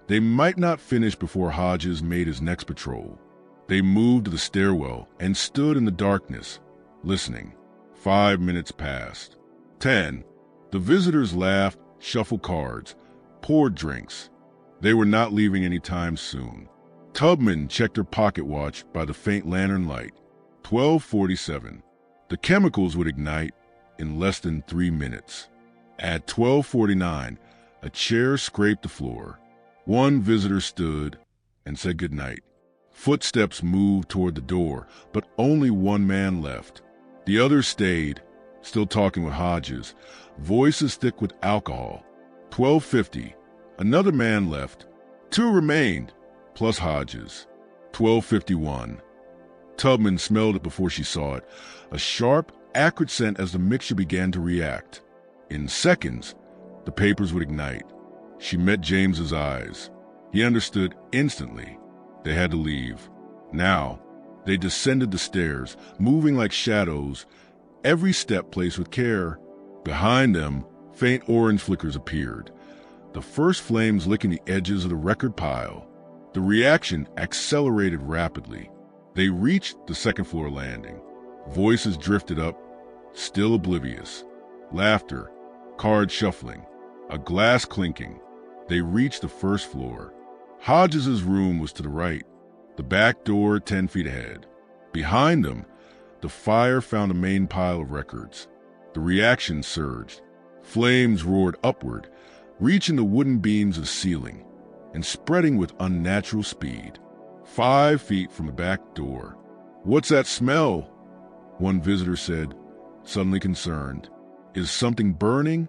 they might not finish before Hodges made his next patrol. They moved to the stairwell and stood in the darkness, listening. 5 minutes passed. 10. The visitors laughed, shuffled cards, poured drinks. They were not leaving any time soon. Tubman checked her pocket watch by the faint lantern light. 12:47. The chemicals would ignite in less than 3 minutes. At 12:49, a chair scraped the floor. One visitor stood and said goodnight. Footsteps moved toward the door, but only one man left. The others stayed, still talking with Hodges, voices thick with alcohol. 12:50, another man left. 2 remained, plus Hodges. 12:51. Tubman smelled it before she saw it, a sharp, acrid scent as the mixture began to react. In seconds, the papers would ignite. She met James's eyes. He understood instantly. They had to leave. Now, they descended the stairs, moving like shadows, every step placed with care. Behind them, faint orange flickers appeared, the first flames licking the edges of the record pile. The reaction accelerated rapidly. They reached the second-floor landing. Voices drifted up, still oblivious. Laughter, cards shuffling, a glass clinking. They reached the first floor. Hodges's room was to the right, the back door 10 feet ahead. Behind them, the fire found a main pile of records. The reaction surged. Flames roared upward, reaching the wooden beams of the ceiling and spreading with unnatural speed. 5 feet from the back door. "What's that smell?" one visitor said, suddenly concerned. "Is something burning?"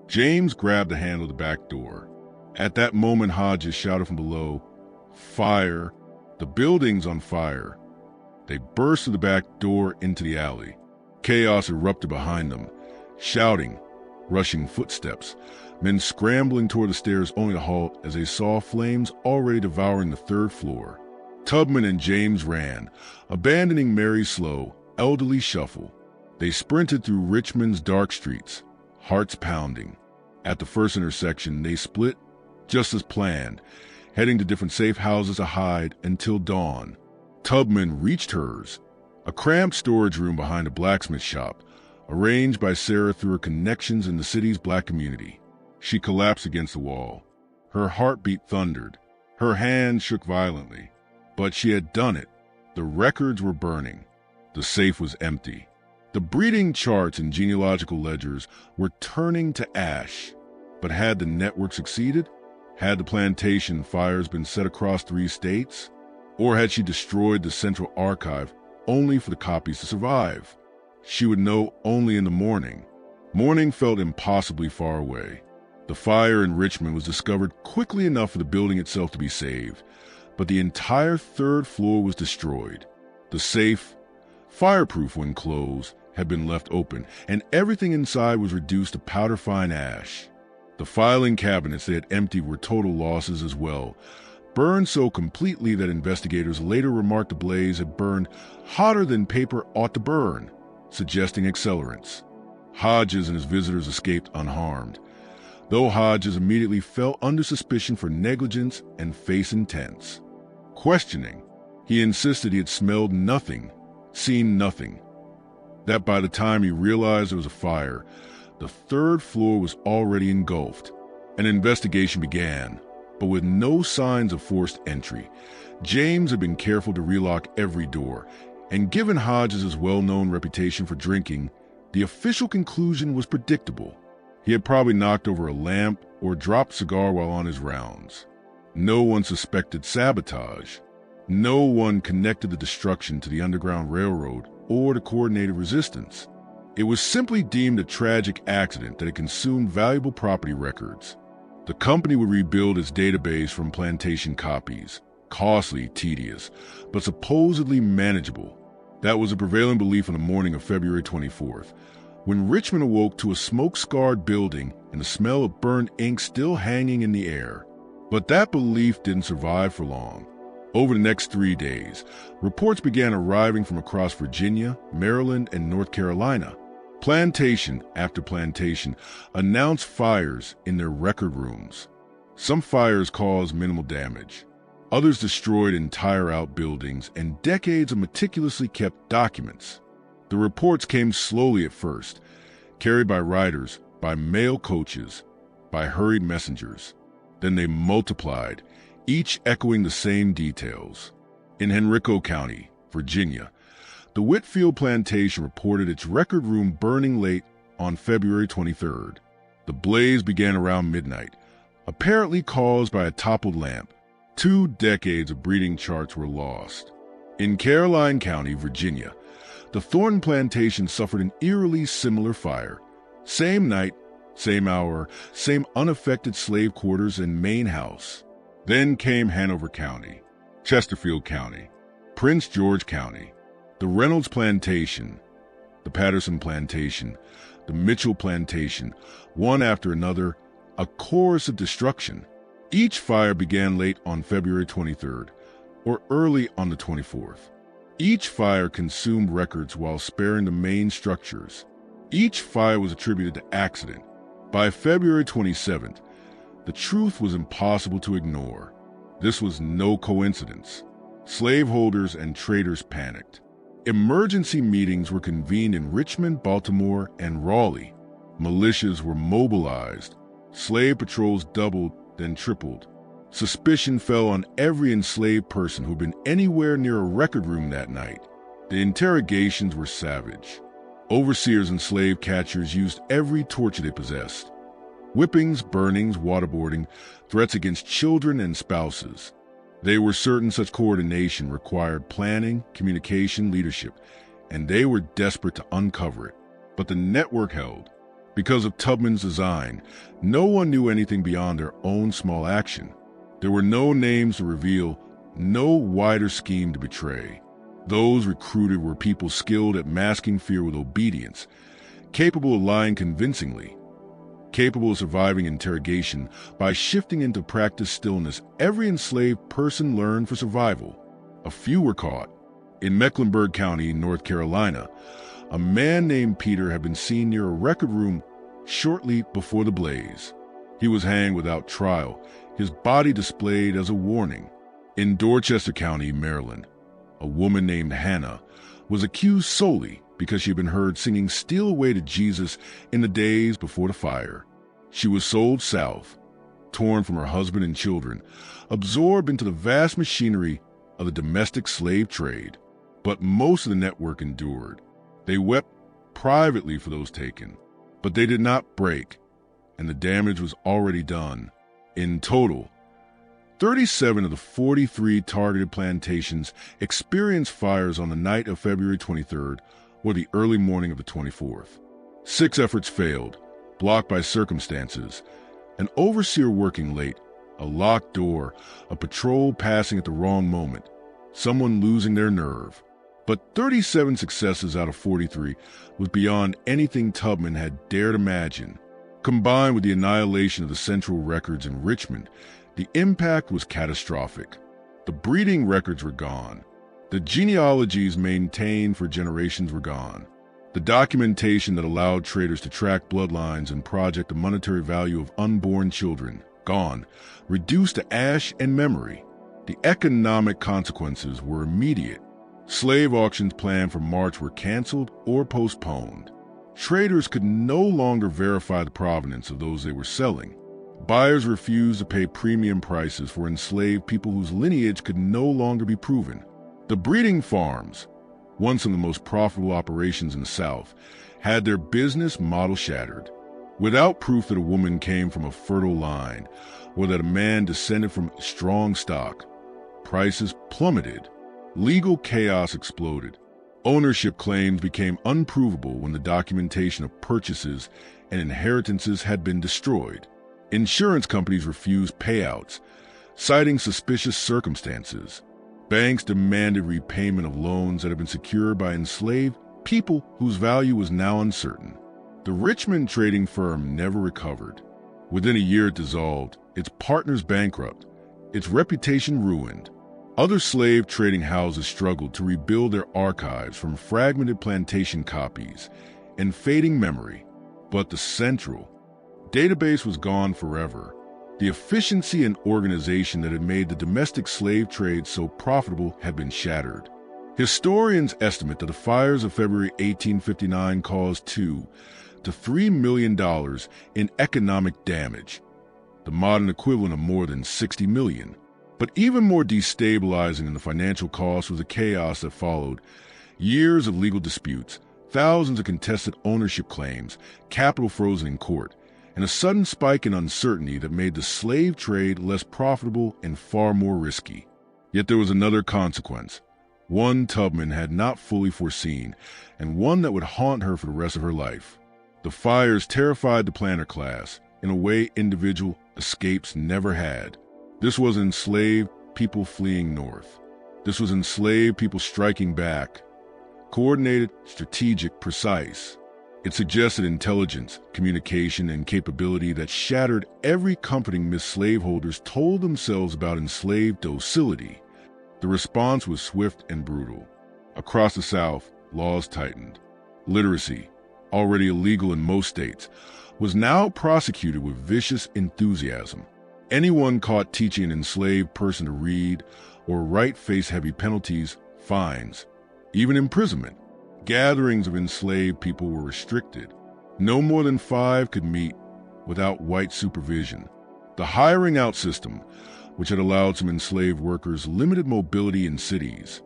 James grabbed the handle of the back door. At that moment, Hodges shouted from below, "Fire! The building's on fire!" They burst through the back door into the alley. Chaos erupted behind them. Shouting, rushing footsteps, men scrambling toward the stairs only to halt as they saw flames already devouring the third floor. Tubman and James ran, abandoning Mary's slow, elderly shuffle. They sprinted through Richmond's dark streets, hearts pounding. At the first intersection, they split, just as planned, heading to different safe houses to hide until dawn. Tubman reached hers, a cramped storage room behind a blacksmith shop, arranged by Sarah through her connections in the city's black community. She collapsed against the wall. Her heartbeat thundered. Her hands shook violently. But she had done it. The records were burning. The safe was empty. The breeding charts and genealogical ledgers were turning to ash. But had the network succeeded? Had the plantation fires been set across 3 states? Or had she destroyed the central archive only for the copies to survive? She would know only in the morning. Morning felt impossibly far away. The fire in Richmond was discovered quickly enough for the building itself to be saved, but the entire third floor was destroyed. The safe, fireproof when closed, had been left open, and everything inside was reduced to powder-fine ash. The filing cabinets they had emptied were total losses as well, burned so completely that investigators later remarked the blaze had burned hotter than paper ought to burn, suggesting accelerants. Hodges and his visitors escaped unharmed, though Hodges immediately fell under suspicion for negligence and face intense. Questioning, he insisted he had smelled nothing, seen nothing. That by the time he realized there was a fire, the third floor was already engulfed. An investigation began, but with no signs of forced entry. James had been careful to relock every door, and given Hodges' well-known reputation for drinking, the official conclusion was predictable. He had probably knocked over a lamp or dropped a cigar while on his rounds. No one suspected sabotage. No one connected the destruction to the Underground Railroad or the coordinated resistance. It was simply deemed a tragic accident that had consumed valuable property records. The company would rebuild its database from plantation copies, costly, tedious, but supposedly manageable. That was a prevailing belief on the morning of February 24th, when Richmond awoke to a smoke-scarred building and the smell of burned ink still hanging in the air. But that belief didn't survive for long. Over the next 3 days, reports began arriving from across Virginia, Maryland, and North Carolina. Plantation after plantation announced fires in their record rooms. Some fires caused minimal damage. Others destroyed entire outbuildings and decades of meticulously kept documents. The reports came slowly at first, carried by riders, by mail coaches, by hurried messengers. Then they multiplied, each echoing the same details. In Henrico County, Virginia, the Whitfield Plantation reported its record room burning late on February 23rd. The blaze began around midnight, apparently caused by a toppled lamp. 2 decades of breeding charts were lost. In Caroline County, Virginia, the Thornton Plantation suffered an eerily similar fire. Same night, same hour, same unaffected slave quarters and main house. Then came Hanover County, Chesterfield County, Prince George County, the Reynolds Plantation, the Patterson Plantation, the Mitchell Plantation, one after another, a chorus of destruction. Each fire began late on February 23rd, or early on the 24th. Each fire consumed records while sparing the main structures. Each fire was attributed to accident. By February 27th, the truth was impossible to ignore. This was no coincidence. Slaveholders and traders panicked. Emergency meetings were convened in Richmond, Baltimore, and Raleigh. Militias were mobilized. Slave patrols doubled, then tripled. Suspicion fell on every enslaved person who'd been anywhere near a record room that night. The interrogations were savage. Overseers and slave catchers used every torture they possessed. Whippings, burnings, waterboarding, threats against children and spouses. They were certain such coordination required planning, communication, leadership, and they were desperate to uncover it. But the network held. Because of Tubman's design, no one knew anything beyond their own small action. There were no names to reveal, no wider scheme to betray. Those recruited were people skilled at masking fear with obedience, capable of lying convincingly, capable of surviving interrogation by shifting into practiced stillness every enslaved person learned for survival. A few were caught. In Mecklenburg County, North Carolina, a man named Peter had been seen near a record room shortly before the blaze. He was hanged without trial, his body displayed as a warning. In Dorchester County, Maryland, a woman named Hannah was accused solely because she had been heard singing "Steal Away to Jesus" in the days before the fire. She was sold south, torn from her husband and children, absorbed into the vast machinery of the domestic slave trade. But most of the network endured. They wept privately for those taken, but they did not break, and the damage was already done. In total, 37 of the 43 targeted plantations experienced fires on the night of February 23rd or the early morning of the 24th. 6 efforts failed, blocked by circumstances, an overseer working late, a locked door, a patrol passing at the wrong moment, someone losing their nerve. But 37 successes out of 43 was beyond anything Tubman had dared imagine. Combined with the annihilation of the central records in Richmond, the impact was catastrophic. The breeding records were gone. The genealogies maintained for generations were gone. The documentation that allowed traders to track bloodlines and project a monetary value of unborn children, gone, reduced to ash and memory. The economic consequences were immediate. Slave auctions planned for March were canceled or postponed. Traders could no longer verify the provenance of those they were selling. Buyers refused to pay premium prices for enslaved people whose lineage could no longer be proven. The breeding farms, once of the most profitable operations in the South, had their business model shattered. Without proof that a woman came from a fertile line or that a man descended from strong stock, prices plummeted. Legal chaos exploded. Ownership claims became unprovable when the documentation of purchases and inheritances had been destroyed. Insurance companies refused payouts, citing suspicious circumstances. Banks demanded repayment of loans that had been secured by enslaved people whose value was now uncertain. The Richmond trading firm never recovered. Within a year it dissolved, its partners bankrupt, its reputation ruined. Other slave trading houses struggled to rebuild their archives from fragmented plantation copies and fading memory. But the central database was gone forever. The efficiency and organization that had made the domestic slave trade so profitable had been shattered. Historians estimate that the fires of February 1859 caused $2 to $3 million in economic damage, the modern equivalent of more than $60 million. But even more destabilizing than the financial cost was the chaos that followed. Years of legal disputes, thousands of contested ownership claims, capital frozen in court, and a sudden spike in uncertainty that made the slave trade less profitable and far more risky. Yet there was another consequence, one Tubman had not fully foreseen, and one that would haunt her for the rest of her life. The fires terrified the planter class in a way individual escapes never had. This was enslaved people fleeing north. This was enslaved people striking back. Coordinated, strategic, precise. It suggested intelligence, communication, and capability that shattered every comforting myth slaveholders told themselves about enslaved docility. The response was swift and brutal. Across the South, laws tightened. Literacy, already illegal in most states, was now prosecuted with vicious enthusiasm. Anyone caught teaching an enslaved person to read or write faced heavy penalties, fines, even imprisonment. Gatherings of enslaved people were restricted. No more than 5 could meet without white supervision. The hiring out system, which had allowed some enslaved workers limited mobility in cities,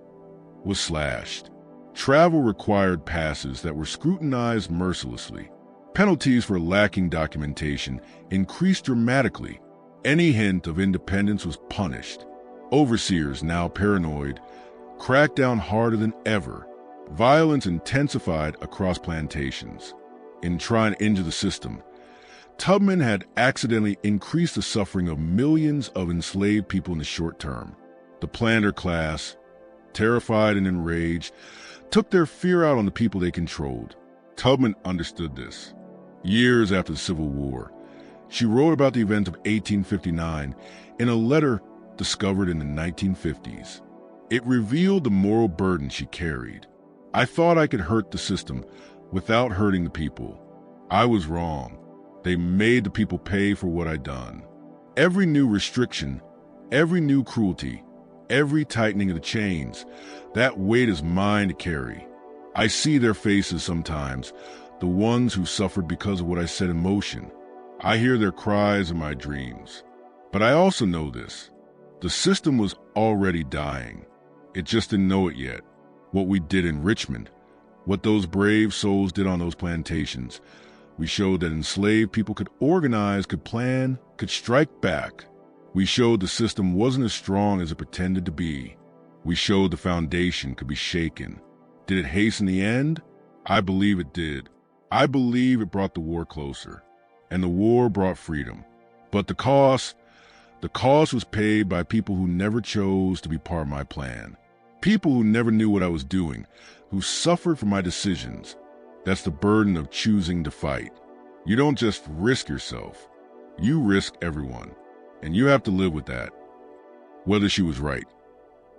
was slashed. Travel required passes that were scrutinized mercilessly. Penalties for lacking documentation increased dramatically. Any hint of independence was punished. Overseers, now paranoid, cracked down harder than ever. Violence intensified across plantations. In trying to injure the system, Tubman had accidentally increased the suffering of millions of enslaved people in the short term. The planter class, terrified and enraged, took their fear out on the people they controlled. Tubman understood this. Years after the Civil War, she wrote about the events of 1859 in a letter discovered in the 1950s. It revealed the moral burden she carried. I thought I could hurt the system without hurting the people. I was wrong. They made the people pay for what I'd done. Every new restriction, every new cruelty, every tightening of the chains, that weight is mine to carry. I see their faces sometimes, the ones who suffered because of what I set in motion. I hear their cries in my dreams. But I also know this. The system was already dying. It just didn't know it yet. What we did in Richmond, what those brave souls did on those plantations, we showed that enslaved people could organize, could plan, could strike back. We showed the system wasn't as strong as it pretended to be. We showed the foundation could be shaken. Did it hasten the end? I believe it did. I believe it brought the war closer. And the war brought freedom. But the cost was paid by people who never chose to be part of my plan. People who never knew what I was doing, who suffered for my decisions. That's the burden of choosing to fight. You don't just risk yourself. You risk everyone. And you have to live with that. Whether she was right,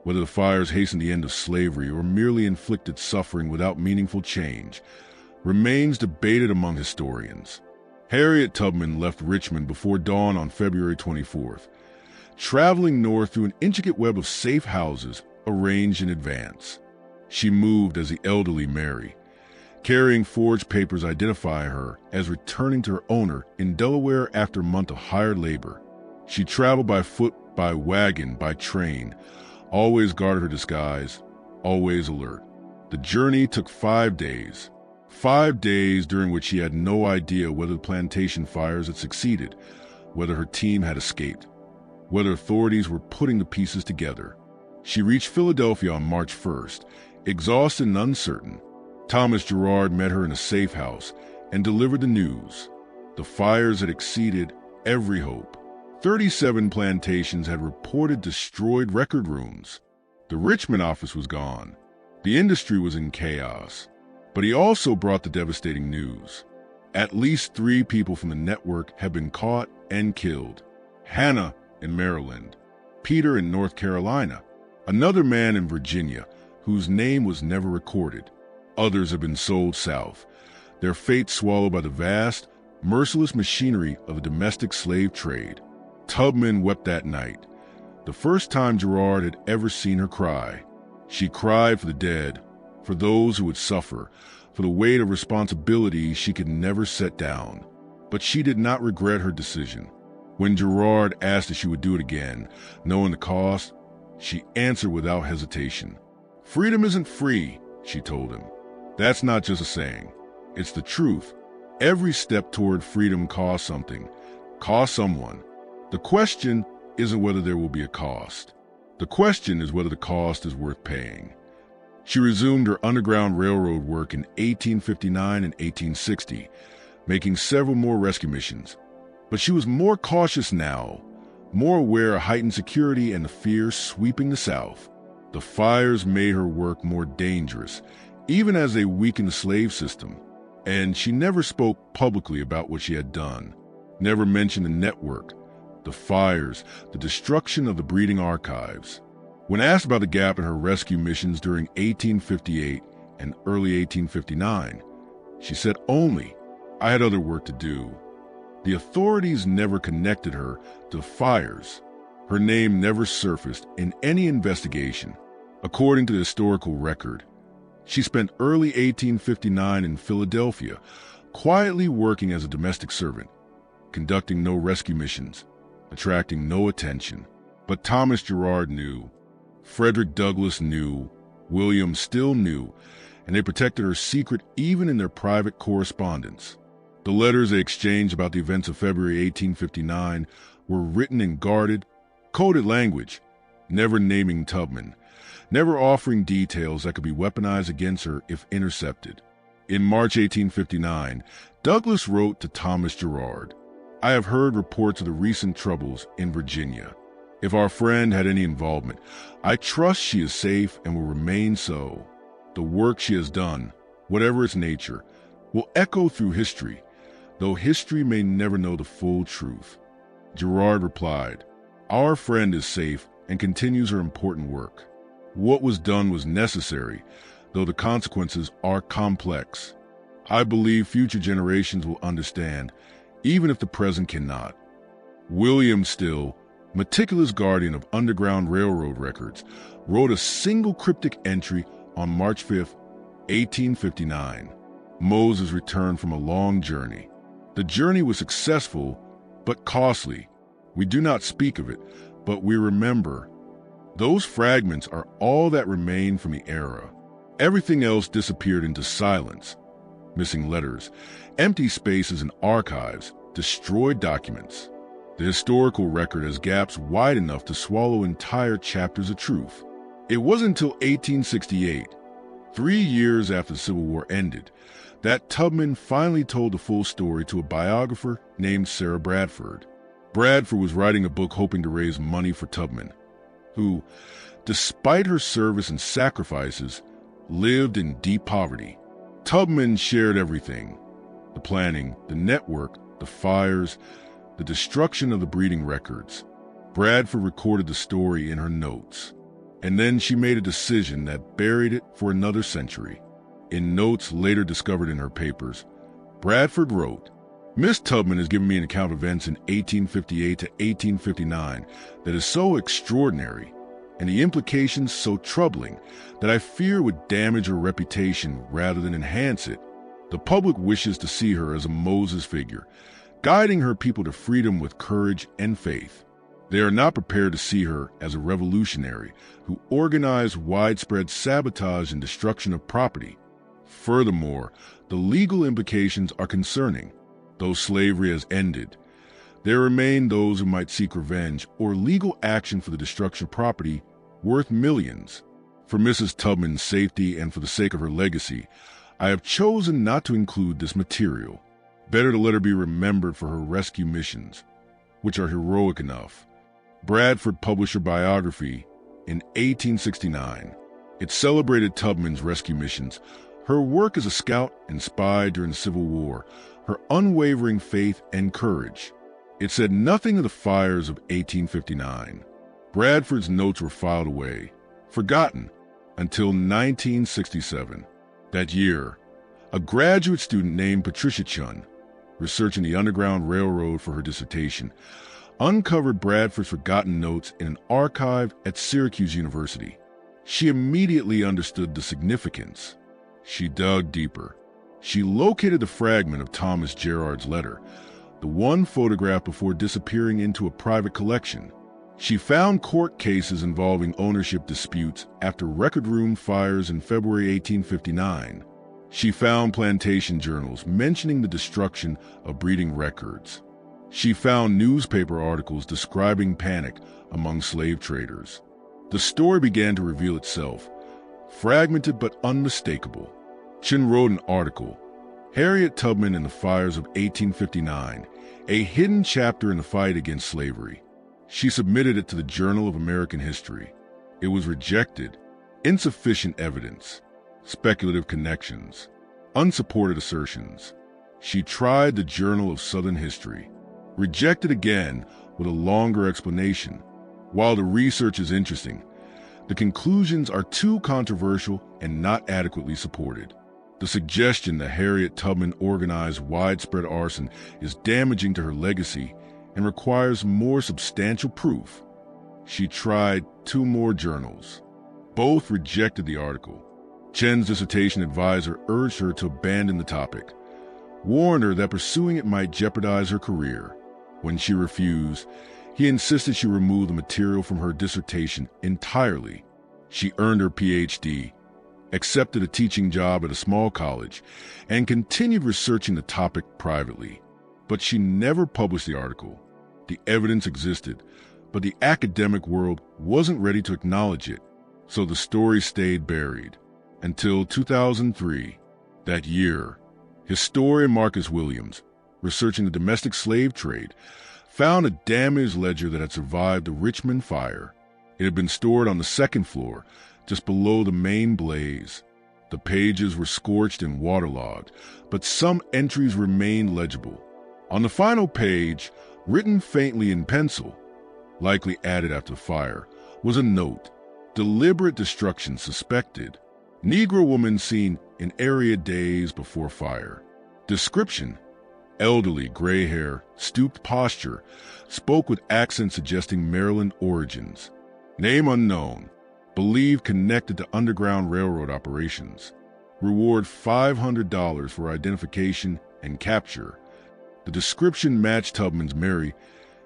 whether the fires hastened the end of slavery or merely inflicted suffering without meaningful change, remains debated among historians. Harriet Tubman left Richmond before dawn on February 24th, traveling north through an intricate web of safe houses arranged in advance. She moved as the elderly Mary, carrying forged papers identify her as returning to her owner in Delaware after a month of hired labor. She traveled by foot, by wagon, by train, always guarded her disguise, always alert. The journey took 5 days. 5 days during which she had no idea whether the plantation fires had succeeded, whether her team had escaped, whether authorities were putting the pieces together. She reached Philadelphia on March 1st, exhausted and uncertain. Thomas Girard met her in a safe house and delivered the news. The fires had exceeded every hope. 37 plantations had reported destroyed record rooms. The Richmond office was gone. The industry was in chaos. But he also brought the devastating news. At least 3 people from the network had been caught and killed. Hannah in Maryland, Peter in North Carolina, another man in Virginia whose name was never recorded. Others have been sold south, their fate swallowed by the vast, merciless machinery of the domestic slave trade. Tubman wept that night, the first time Girard had ever seen her cry. She cried for the dead, for those who would suffer, for the weight of responsibility she could never set down. But she did not regret her decision. When Girard asked if she would do it again, knowing the cost, she answered without hesitation. "Freedom isn't free," she told him. "That's not just a saying. It's the truth. Every step toward freedom costs something, costs someone. The question isn't whether there will be a cost. The question is whether the cost is worth paying." She resumed her Underground Railroad work in 1859 and 1860, making several more rescue missions. But she was more cautious now, more aware of heightened security and the fear sweeping the South. The fires made her work more dangerous, even as they weakened the slave system. And she never spoke publicly about what she had done, never mentioned the network, the fires, the destruction of the breeding archives. When asked about the gap in her rescue missions during 1858 and early 1859, she said only, "I had other work to do." The authorities never connected her to fires. Her name never surfaced in any investigation. According to the historical record, she spent early 1859 in Philadelphia, quietly working as a domestic servant, conducting no rescue missions, attracting no attention. But Thomas Girard knew. Frederick Douglass knew. William still knew, and they protected her secret even in their private correspondence. The letters they exchanged about the events of February 1859 were written in guarded, coded language, never naming Tubman, never offering details that could be weaponized against her if intercepted. In March 1859, Douglass wrote to Thomas Girard, "I have heard reports of the recent troubles in Virginia. If our friend had any involvement, I trust she is safe and will remain so. The work she has done, whatever its nature, will echo through history, though history may never know the full truth." Girard replied, "Our friend is safe and continues her important work. What was done was necessary, though the consequences are complex. I believe future generations will understand, even if the present cannot." William Still, meticulous guardian of Underground Railroad records, wrote a single cryptic entry on March 5, 1859. Moses returned from a long journey. The journey was successful, but costly. We do not speak of it, but we remember. Those fragments are all that remain from the era. Everything else disappeared into silence. Missing letters, empty spaces in archives, destroyed documents. The historical record has gaps wide enough to swallow entire chapters of truth. It wasn't until 1868, 3 years after the Civil War ended, that Tubman finally told the full story to a biographer named Sarah Bradford. Bradford was writing a book hoping to raise money for Tubman, who, despite her service and sacrifices, lived in deep poverty. Tubman shared everything: the planning, the network, the fires, the destruction of the breeding records. Bradford recorded the story in her notes, and then she made a decision that buried it for another century. In notes later discovered in her papers, Bradford wrote, "Miss Tubman has given me an account of events in 1858 to 1859 that is so extraordinary, and the implications so troubling, that I fear would damage her reputation rather than enhance it. The public wishes to see her as a Moses figure, guiding her people to freedom with courage and faith. They are not prepared to see her as a revolutionary who organized widespread sabotage and destruction of property. Furthermore, the legal implications are concerning. Though slavery has ended, there remain those who might seek revenge or legal action for the destruction of property worth millions. For Mrs. Tubman's safety and for the sake of her legacy, I have chosen not to include this material. Better to let her be remembered for her rescue missions, which are heroic enough." Bradford published her biography in 1869. It celebrated Tubman's rescue missions, her work as a scout and spy during the Civil War, her unwavering faith and courage. It said nothing of the fires of 1859. Bradford's notes were filed away, forgotten, until 1967. That year, a graduate student named Patricia Chun, researching the Underground Railroad for her dissertation, uncovered Bradford's forgotten notes in an archive at Syracuse University. She immediately understood the significance. She dug deeper. She located the fragment of Thomas Girard's letter, the one photographed before disappearing into a private collection. She found court cases involving ownership disputes after record room fires in February 1859. She found plantation journals mentioning the destruction of breeding records. She found newspaper articles describing panic among slave traders. The story began to reveal itself, fragmented but unmistakable. Chin wrote an article, "Harriet Tubman and the Fires of 1859, a hidden chapter in the fight against slavery." She submitted it to the Journal of American History. It was rejected. Insufficient evidence, speculative connections, unsupported assertions. She tried the Journal of Southern History. Rejected again with a longer explanation. While the research is interesting, the conclusions are too controversial and not adequately supported. The suggestion that Harriet Tubman organized widespread arson is damaging to her legacy and requires more substantial proof. She tried 2 more journals. Both rejected the article. Chen's dissertation advisor urged her to abandon the topic, warned her that pursuing it might jeopardize her career. When she refused, he insisted she remove the material from her dissertation entirely. She earned her PhD, accepted a teaching job at a small college, and continued researching the topic privately. But she never published the article. The evidence existed, but the academic world wasn't ready to acknowledge it, so the story stayed buried. Until 2003, that year, historian Marcus Williams, researching the domestic slave trade, found a damaged ledger that had survived the Richmond fire. It had been stored on the 2nd floor, just below the main blaze. The pages were scorched and waterlogged, but some entries remained legible. On the final page, written faintly in pencil, likely added after the fire, was a note: deliberate destruction suspected. Negro woman seen in area days before fire. Description: elderly, gray hair, stooped posture, spoke with accent suggesting Maryland origins. Name unknown. Believed connected to Underground Railroad operations. Reward $500 for identification and capture. The description matched Tubman's Mary,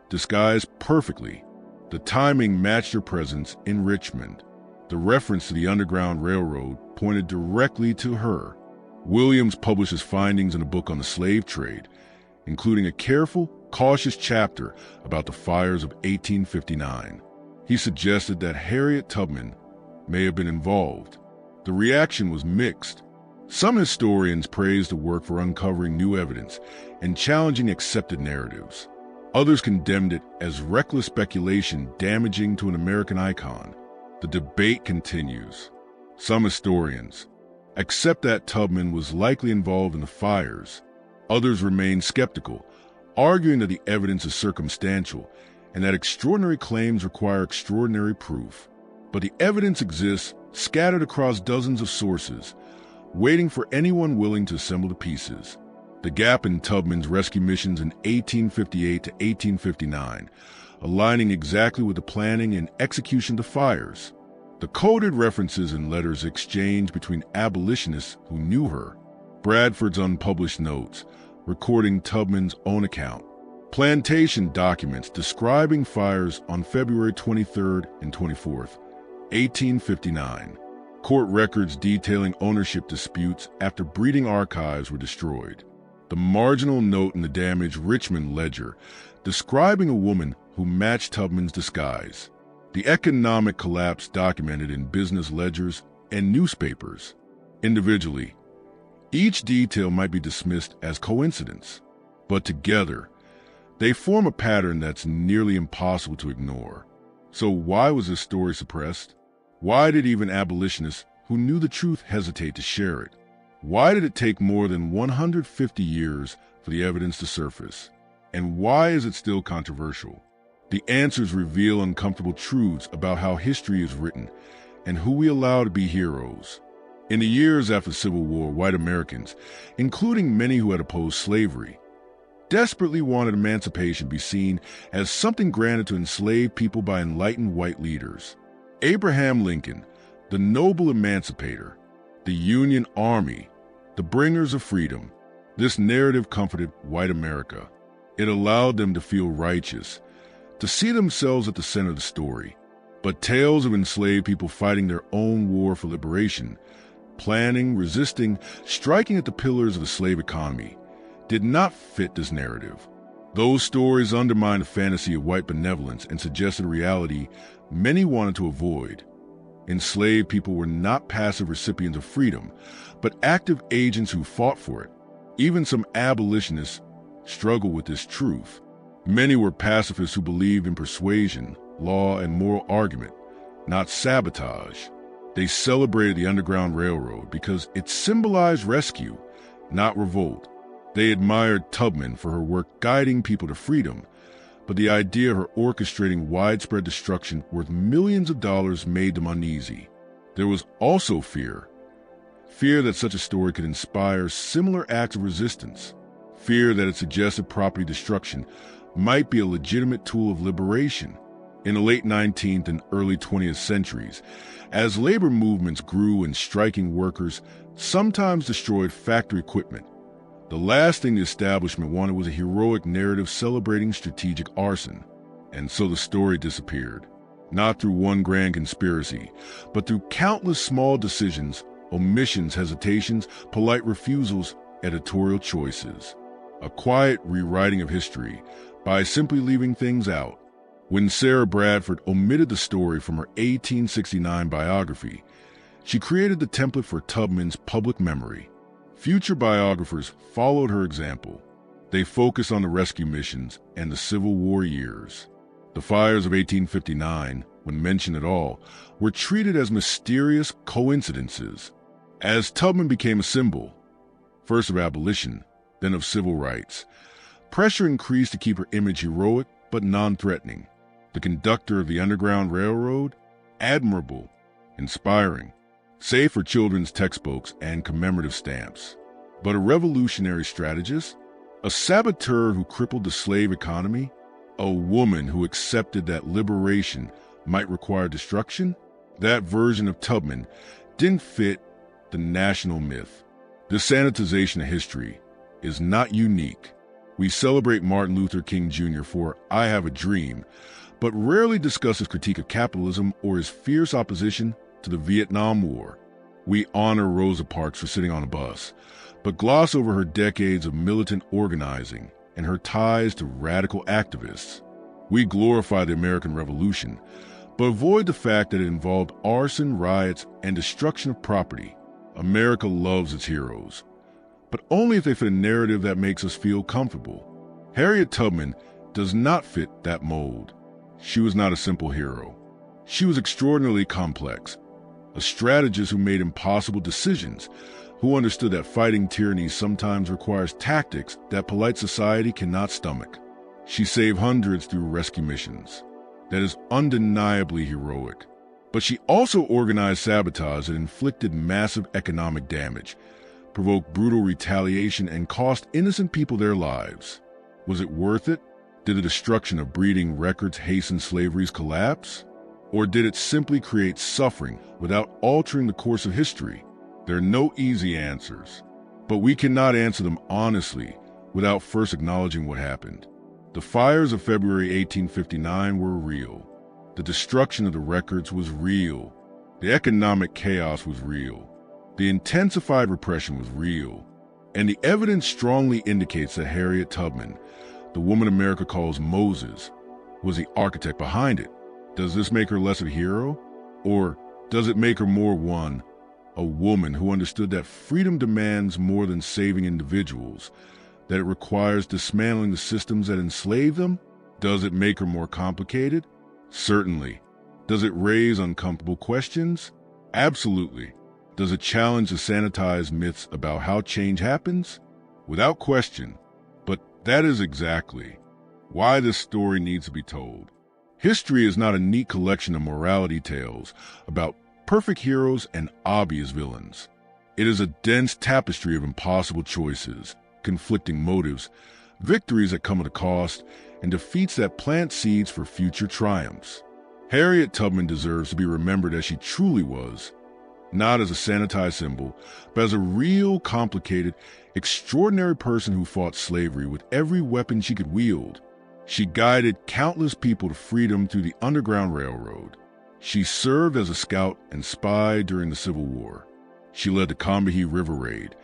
disguised perfectly. The timing matched her presence in Richmond. The reference to the Underground Railroad pointed directly to her. Williams published his findings in a book on the slave trade, including a careful, cautious chapter about the fires of 1859. He suggested that Harriet Tubman may have been involved. The reaction was mixed. Some historians praised the work for uncovering new evidence and challenging accepted narratives. Others condemned it as reckless speculation damaging to an American icon. The debate continues. Some historians accept that Tubman was likely involved in the fires. Others remain skeptical, arguing that the evidence is circumstantial and that extraordinary claims require extraordinary proof. But the evidence exists, scattered across dozens of sources, waiting for anyone willing to assemble the pieces. The gap in Tubman's rescue missions in 1858 to 1859, aligning exactly with the planning and execution of the fires. The coded references and letters exchanged between abolitionists who knew her. Bradford's unpublished notes, recording Tubman's own account. Plantation documents describing fires on February 23rd and 24th, 1859. Court records detailing ownership disputes after breeding archives were destroyed. The marginal note in the damaged Richmond ledger describing a woman who matched Tubman's disguise. The economic collapse documented in business ledgers and newspapers. Individually, each detail might be dismissed as coincidence, but together, they form a pattern that's nearly impossible to ignore. So why was this story suppressed? Why did even abolitionists who knew the truth hesitate to share it? Why did it take more than 150 years for the evidence to surface? And why is it still controversial? The answers reveal uncomfortable truths about how history is written and who we allow to be heroes. In the years after the Civil War, white Americans, including many who had opposed slavery, desperately wanted emancipation be seen as something granted to enslaved people by enlightened white leaders. Abraham Lincoln, the noble emancipator, the Union Army, the bringers of freedom. This narrative comforted white America. It allowed them to feel righteous, to see themselves at the center of the story. But tales of enslaved people fighting their own war for liberation, planning, resisting, striking at the pillars of the slave economy, did not fit this narrative. Those stories undermined the fantasy of white benevolence and suggested a reality many wanted to avoid. Enslaved people were not passive recipients of freedom, but active agents who fought for it. Even some abolitionists struggled with this truth. Many were pacifists who believed in persuasion, law, and moral argument, not sabotage. They celebrated the Underground Railroad because it symbolized rescue, not revolt. They admired Tubman for her work guiding people to freedom, but the idea of her orchestrating widespread destruction worth millions of dollars made them uneasy. There was also fear fear that such a story could inspire similar acts of resistance, fear that its suggested property destruction might be a legitimate tool of liberation. In the late 19th and early 20th centuries, as labor movements grew and striking workers sometimes destroyed factory equipment, the last thing the establishment wanted was a heroic narrative celebrating strategic arson. And so the story disappeared, not through one grand conspiracy, but through countless small decisions, omissions, hesitations, polite refusals, editorial choices. A quiet rewriting of history by simply leaving things out. When Sarah Bradford omitted the story from her 1869 biography, she created the template for Tubman's public memory. Future biographers followed her example. They focused on the rescue missions and the Civil War years. The fires of 1859, when mentioned at all, were treated as mysterious coincidences. As Tubman became a symbol, first of abolition, then of civil rights, pressure increased to keep her image heroic but non-threatening. The conductor of the Underground Railroad? Admirable, inspiring, save for children's textbooks and commemorative stamps. But a revolutionary strategist? A saboteur who crippled the slave economy? A woman who accepted that liberation might require destruction? That version of Tubman didn't fit the national myth. This sanitization of history is not unique. We celebrate Martin Luther King Jr. for I Have a Dream, but rarely discuss his critique of capitalism or his fierce opposition to the Vietnam War. We honor Rosa Parks for sitting on a bus, but gloss over her decades of militant organizing and her ties to radical activists. We glorify the American Revolution, but avoid the fact that it involved arson, riots, and destruction of property. America loves its heroes, but only if they fit a narrative that makes us feel comfortable. Harriet Tubman does not fit that mold. She was not a simple hero. She was extraordinarily complex, a strategist who made impossible decisions, who understood that fighting tyranny sometimes requires tactics that polite society cannot stomach. She saved hundreds through rescue missions. That is undeniably heroic. But she also organized sabotage that inflicted massive economic damage, provoked brutal retaliation, and cost innocent people their lives. Was it worth it? Did the destruction of breeding records hasten slavery's collapse? Or did it simply create suffering without altering the course of history? There are no easy answers, but we cannot answer them honestly without first acknowledging what happened. The fires of February 1859 were real. The destruction of the records was real. The economic chaos was real. The intensified repression was real. And the evidence strongly indicates that Harriet Tubman, the woman America calls Moses, was the architect behind it. Does this make her less of a hero? Or does it make her more one, a woman who understood that freedom demands more than saving individuals, that it requires dismantling the systems that enslave them? Does it make her more complicated? Certainly. Does it raise uncomfortable questions? Absolutely. Does it challenge the sanitized myths about how change happens? Without question. But that is exactly why this story needs to be told. History is not a neat collection of morality tales about perfect heroes and obvious villains. It is a dense tapestry of impossible choices, conflicting motives, victories that come at a cost, and defeats that plant seeds for future triumphs. Harriet Tubman deserves to be remembered as she truly was, not as a sanitized symbol, but as a real, complicated, extraordinary person who fought slavery with every weapon she could wield. She guided countless people to freedom through the Underground Railroad. She served as a scout and spy during the Civil War. She led the Combahee River Raid,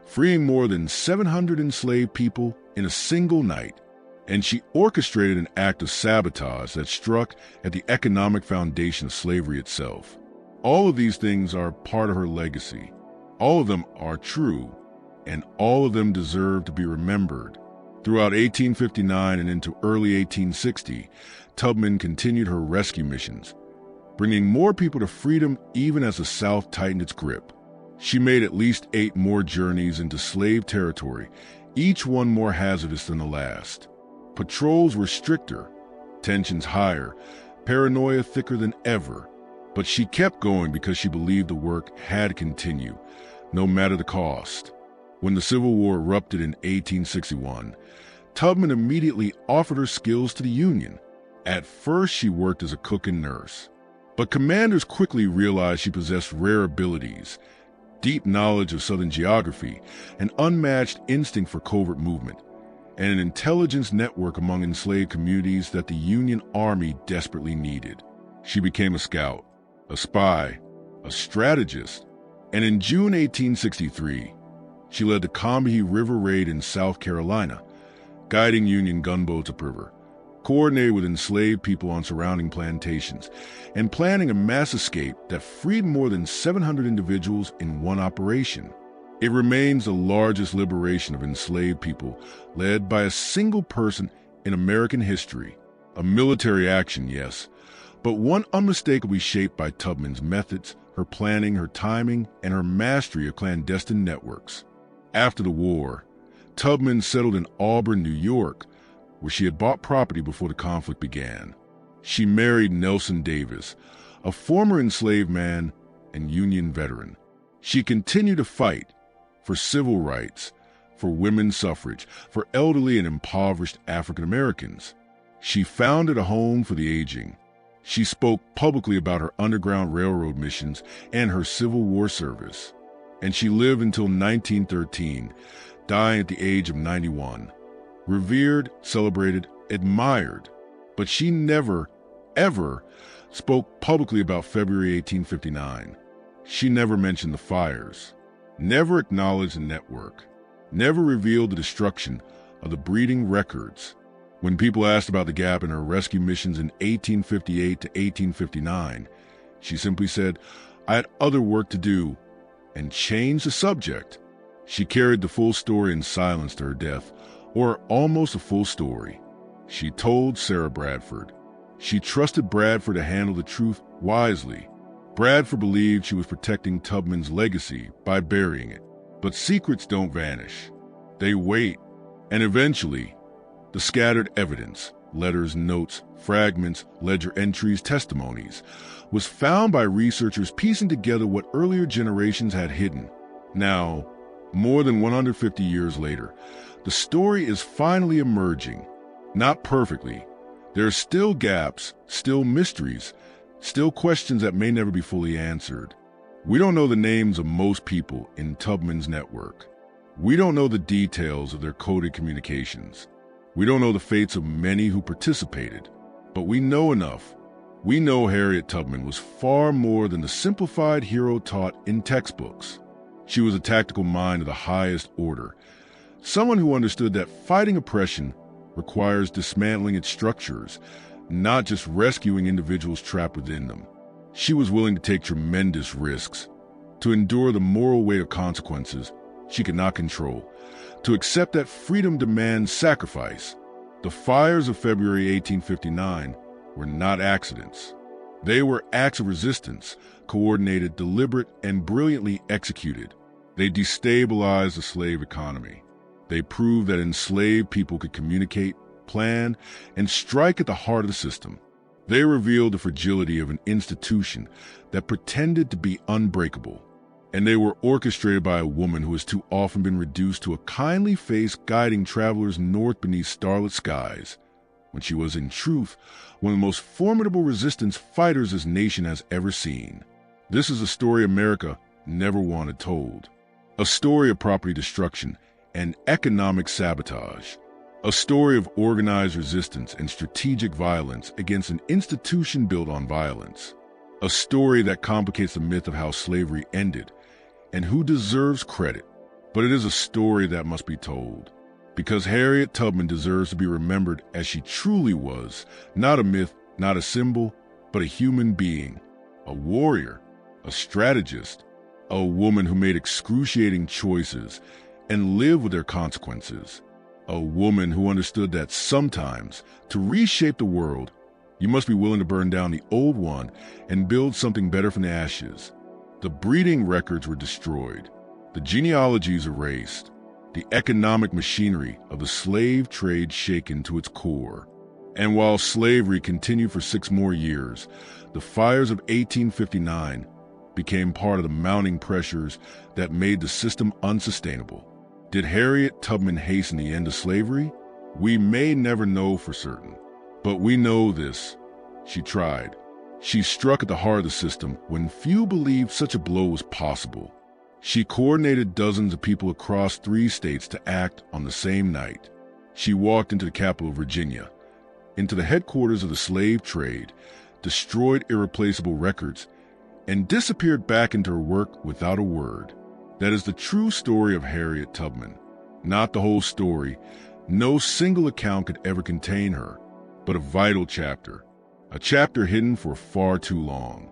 freeing more than 700 enslaved people in a single night. And she orchestrated an act of sabotage that struck at the economic foundation of slavery itself. All of these things are part of her legacy. All of them are true, and all of them deserve to be remembered. Throughout 1859 and into early 1860, Tubman continued her rescue missions, bringing more people to freedom even as the South tightened its grip. She made at least 8 more journeys into slave territory, each one more hazardous than the last. Patrols were stricter, tensions higher, paranoia thicker than ever. But she kept going because she believed the work had to continue, no matter the cost. When the Civil War erupted in 1861, Tubman immediately offered her skills to the Union. At first, she worked as a cook and nurse, but commanders quickly realized she possessed rare abilities, deep knowledge of Southern geography, an unmatched instinct for covert movement, and an intelligence network among enslaved communities that the Union Army desperately needed. She became a scout, a spy, a strategist, and in June 1863, she led the Combahee River Raid in South Carolina, guiding Union gunboats upriver, coordinated with enslaved people on surrounding plantations, and planning a mass escape that freed more than 700 individuals in one operation. It remains the largest liberation of enslaved people led by a single person in American history. A military action, yes, but one unmistakably shaped by Tubman's methods, her planning, her timing, and her mastery of clandestine networks. After the war, Tubman settled in Auburn, New York, where she had bought property before the conflict began. She married Nelson Davis, a former enslaved man and Union veteran. She continued to fight for civil rights, for women's suffrage, for elderly and impoverished African Americans. She founded a home for the aging. She spoke publicly about her Underground Railroad missions and her Civil War service. And she lived until 1913, dying at the age of 91. Revered, celebrated, admired. But she never, ever spoke publicly about February 1859. She never mentioned the fires, never acknowledged the network, never revealed the destruction of the breeding records. When people asked about the gap in her rescue missions in 1858 to 1859, she simply said, "I had other work to do," and changed the subject. She carried the full story in silence to her death, or almost a full story. She told Sarah Bradford. She trusted Bradford to handle the truth wisely. Bradford believed she was protecting Tubman's legacy by burying it. But secrets don't vanish. They wait, and eventually, the scattered evidence, letters, notes, fragments, ledger entries, testimonies, was found by researchers piecing together what earlier generations had hidden. Now, more than 150 years later, the story is finally emerging. Not perfectly. There are still gaps, still mysteries, still questions that may never be fully answered. We don't know the names of most people in Tubman's network. We don't know the details of their coded communications. We don't know the fates of many who participated, but we know enough. We know Harriet Tubman was far more than the simplified hero taught in textbooks. She was a tactical mind of the highest order, someone who understood that fighting oppression requires dismantling its structures, not just rescuing individuals trapped within them. She was willing to take tremendous risks, to endure the moral weight of consequences she could not control, to accept that freedom demands sacrifice. The fires of February 1859 were not accidents. They were acts of resistance, coordinated, deliberate, and brilliantly executed. They destabilized the slave economy. They proved that enslaved people could communicate, plan, and strike at the heart of the system. They revealed the fragility of an institution that pretended to be unbreakable. And they were orchestrated by a woman who has too often been reduced to a kindly face guiding travelers north beneath starlit skies, when she was in truth one of the most formidable resistance fighters this nation has ever seen. This is a story America never wanted told. A story of property destruction and economic sabotage. A story of organized resistance and strategic violence against an institution built on violence. A story that complicates the myth of how slavery ended and who deserves credit. But it is a story that must be told, because Harriet Tubman deserves to be remembered as she truly was, not a myth, not a symbol, but a human being, a warrior, a strategist, a woman who made excruciating choices and lived with their consequences, a woman who understood that sometimes, to reshape the world, you must be willing to burn down the old one and build something better from the ashes. The breeding records were destroyed, the genealogies erased, the economic machinery of the slave trade shaken to its core. And while slavery continued for 6 more years, the fires of 1859 became part of the mounting pressures that made the system unsustainable. Did Harriet Tubman hasten the end of slavery? We may never know for certain, but we know this: she tried. She struck at the heart of the system when few believed such a blow was possible. She coordinated dozens of people across 3 states to act on the same night. She walked into the capital of Virginia, into the headquarters of the slave trade, destroyed irreplaceable records, and disappeared back into her work without a word. That is the true story of Harriet Tubman. Not the whole story. No single account could ever contain her, but a vital chapter. A chapter hidden for far too long.